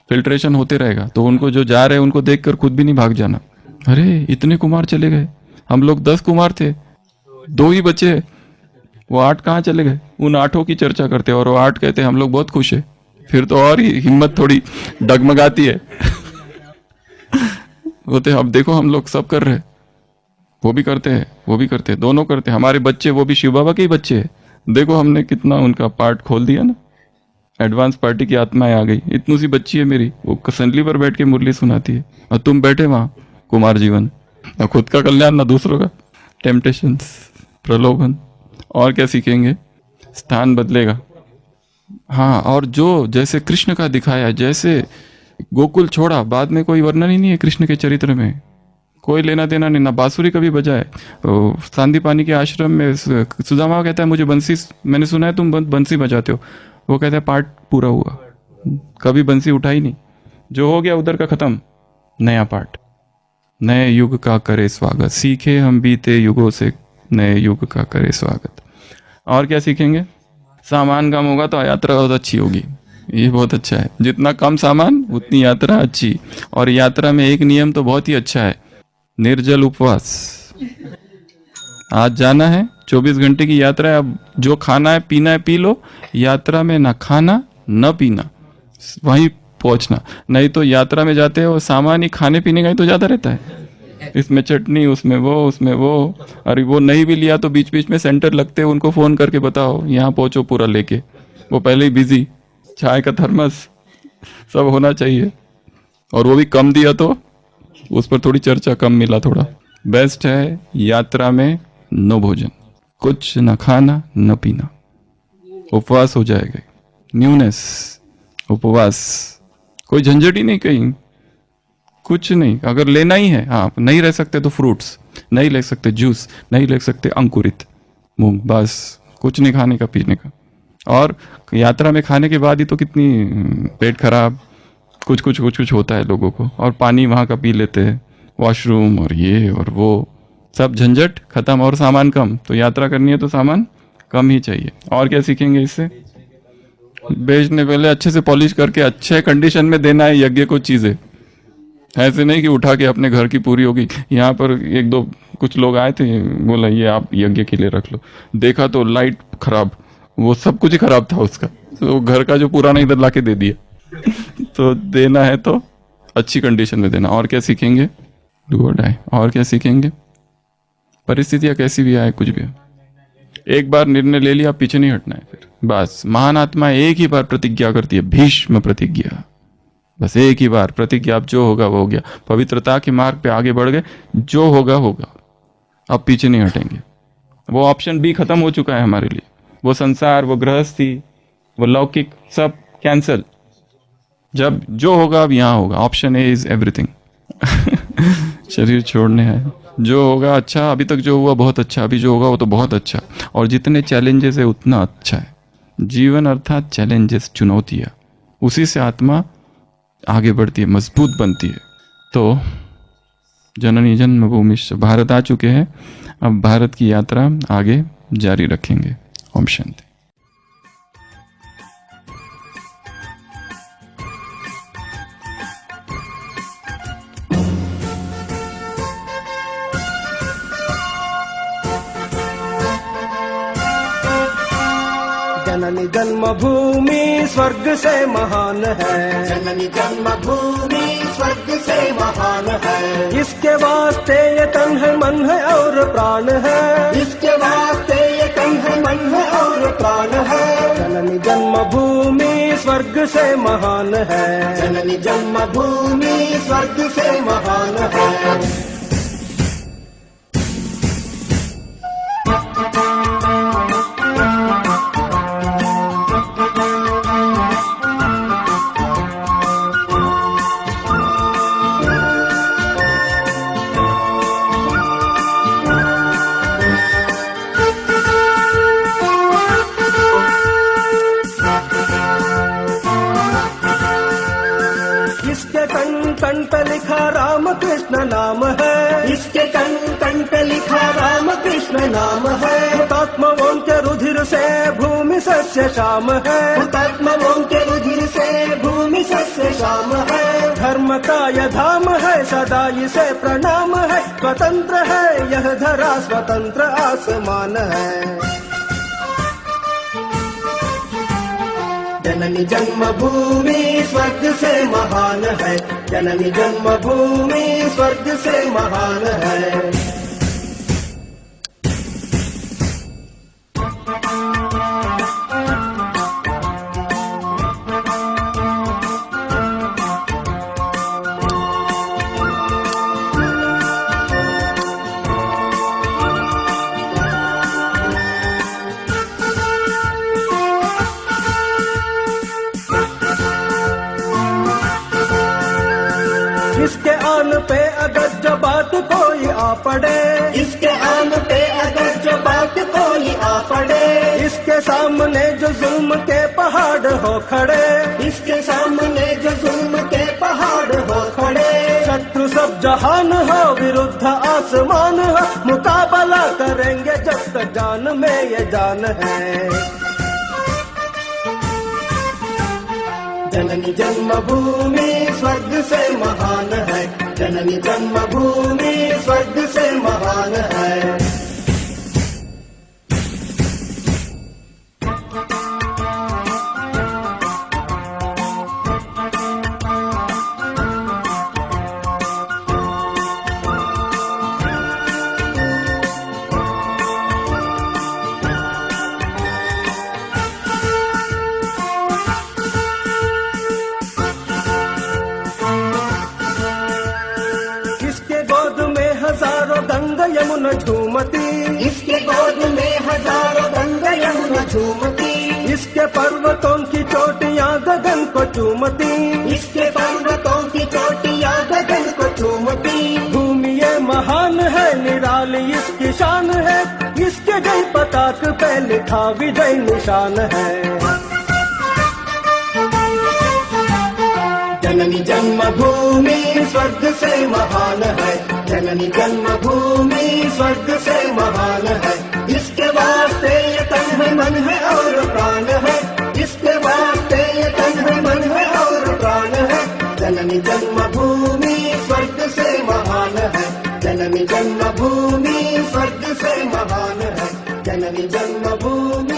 फिल्ट्रेशन होते रहेगा। तो उनको जो जा रहे हैं उनको देखकर खुद भी नहीं भाग जाना, अरे इतने कुमार चले गए, हम लोग 10 कुमार थे, 2 ही बचे, वो 8 कहाँ चले गए? उन 8 की चर्चा करते और वो 8 कहते हम लोग बहुत खुश है। फिर तो और ही हिम्मत थोड़ी डगमगाती है। बोलते अब देखो हम लोग सब कर रहे, वो भी करते हैं वो भी करते हैं, दोनों करते हैं, हमारे बच्चे वो भी शिव बाबा के ही बच्चे हैं, देखो हमने कितना उनका पार्ट खोल दिया ना। एडवांस पार्टी की आत्माएं आ गई। इतनी सी बच्ची है मेरी, वो कसंडली पर बैठ के मुरली सुनाती है, और तुम बैठे वहां कुमार जीवन, ना खुद का कल्याण ना दूसरों का। टेम्पटेशंस, प्रलोभन। और क्या सीखेंगे? स्थान बदलेगा। हाँ, और जो जैसे कृष्ण का दिखाया, जैसे गोकुल छोड़ा, बाद में कोई वर्णन ही नहीं है कृष्ण के चरित्र में, कोई लेना देना नहीं, ना बांसुरी कभी बजाए। तो सांदीपानी के आश्रम में सुदामा कहता है मुझे बंसी, मैंने सुना है तुम बंसी बजाते हो, वो कहता है पार्ट पूरा हुआ, कभी बंसी उठाई नहीं, जो हो गया उधर का खत्म, नया पार्ट, नए युग का करे स्वागत। सीखे हम बीते युगों से, नए युग का करे स्वागत। और क्या सीखेंगे? सामान कम होगा तो यात्रा बहुत अच्छी होगी, ये बहुत अच्छा है, जितना कम सामान उतनी यात्रा अच्छी। और यात्रा में एक नियम तो बहुत ही अच्छा है, निर्जल उपवास। आज जाना है, 24 घंटे की यात्रा है, अब जो खाना है पीना है पी लो, यात्रा में ना खाना न पीना, वहीं पहुंचना। नहीं तो यात्रा में जाते हो सामान ही खाने पीने का ही तो ज्यादा रहता है, इसमें चटनी उसमें वो, अरे वो नहीं भी लिया तो बीच बीच में सेंटर लगते हैं, उनको फोन करके बताओ यहाँ पहुंचो पूरा लेके, वो पहले ही बिजी, चाय का थर्मस सब होना चाहिए, और वो भी कम दिया तो उस पर थोड़ी चर्चा, कम मिला थोड़ा। बेस्ट है यात्रा में नो भोजन, कुछ न खाना न पीना, उपवास हो जाएगा। न्यूनेस, उपवास, कोई झंझट ही नहीं कहीं, कुछ नहीं। अगर लेना ही है, हाँ नहीं रह सकते तो फ्रूट्स, नहीं ले सकते जूस, नहीं ले सकते अंकुरित मूंग, बस कुछ नहीं खाने का पीने का। और यात्रा में खाने के बाद ही तो कितनी पेट खराब, कुछ कुछ कुछ कुछ होता है लोगों को, और पानी वहाँ का पी लेते हैं, वॉशरूम और ये और वो, सब झंझट खत्म और सामान कम। तो यात्रा करनी है तो सामान कम ही चाहिए। और क्या सीखेंगे इससे? बेचने पहले अच्छे से पॉलिश करके अच्छे कंडीशन में देना है यज्ञ को चीज़ें, ऐसे नहीं कि उठा के अपने घर की पूरी होगी। यहाँ पर एक दो कुछ लोग आए थे, बोला ये आप यज्ञ के लिए रख लो, देखा तो लाइट खराब, वो सब कुछ ही खराब था उसका, तो घर का जो पुराना इधर लाके दे दिया। तो देना है तो अच्छी कंडीशन में देना। और क्या सीखेंगे? डू और डाई। और क्या सीखेंगे? परिस्थितियां कैसी भी आए, कुछ भी आए, एक बार निर्णय ले लिया, पीछे नहीं हटना है फिर, बस। महान आत्मा एक ही बार प्रतिज्ञा करती है, भीष्म प्रतिज्ञा, बस एक ही बार प्रतिज्ञा, अब जो होगा वो हो गया। पवित्रता के मार्ग पे आगे बढ़ गए, जो होगा होगा, अब पीछे नहीं हटेंगे। वो ऑप्शन बी खत्म हो चुका है हमारे लिए, वो संसार, वो गृहस्थी, वो लौकिक, सब कैंसल। जब जो होगा अब यहाँ होगा। Option A is everything. शरीर छोड़ने है, जो होगा अच्छा, अभी तक जो हुआ बहुत अच्छा, अभी जो होगा वो तो बहुत अच्छा, और जितने चैलेंजेस है उतना अच्छा है। जीवन अर्थात चैलेंजेस, चुनौतियाँ, उसी से आत्मा आगे बढ़ती है, मजबूत बनती है। तो जननी जन्मभूमि भारत आ चुके हैं, अब भारत की यात्रा आगे जारी रखेंगे। ओम शांति। जननी जन्मभूमि स्वर्ग से महान है, जननी जन्मभूमि स्वर्ग से महान है। इसके वास्ते ये तन है, मन है और प्राण है, इसके वास्ते ये तन है, मन है और प्राण है। जननी जन्मभूमि स्वर्ग से महान है, जननी जन्मभूमि स्वर्ग से महान है। कण पे लिखा राम कृष्ण नाम है, इसके कण पे लिखा राम कृष्ण नाम है। हुतात्माओं के रुधिर से भूमि सस्य श्याम है, हुतात्माओं के रुधिर से भूमि सस्य श्याम है। धर्म का यह धाम है, सदा इसे प्रणाम है। स्वतंत्र है यह धरा, स्वतंत्र आसमान है। जननी जन्मभूमि स्वर्ग से महान है, जननी जन्मभूमि स्वर्ग से महान है। इसके आन पे अगर जो बात कोई आ पड़े, इसके आन पे अगर जो बात कोई आ पड़े। इसके सामने जो जुल्म के पहाड़ हो खड़े, इसके सामने जो जुल्म के पहाड़ हो खड़े। शत्रु सब जहान हो, विरुद्ध आसमान हो, मुकाबला करेंगे जब तक जान में ये जान है। जननी जन्मभूमि स्वर्ग से महान है, जननी जन्मभूमि स्वर्ग से महान है। यमुना झूमती, इसके गोद में हजारों गंगा यमुना झूमती, इसके पर्वतों की चोटियां गगन को चूमती, इसके पर्वतों की चोटियां गगन को चूमती। भूमि ये महान है, निराली इसकी शान है, इसके जय पताक पे लिखा विजय निशान है। जननी जन्मभूमि स्वर्ग से महान है, जननी जन्मभूमि स्वर्ग से महान है। इसके वास्ते ये तन है मन है और प्राण है, इसके वास्ते ये तन है मन है और प्राण है। जननी जन्मभूमि स्वर्ग से महान है, जननी जन्मभूमि स्वर्ग से महान है, जननी जन्मभूमि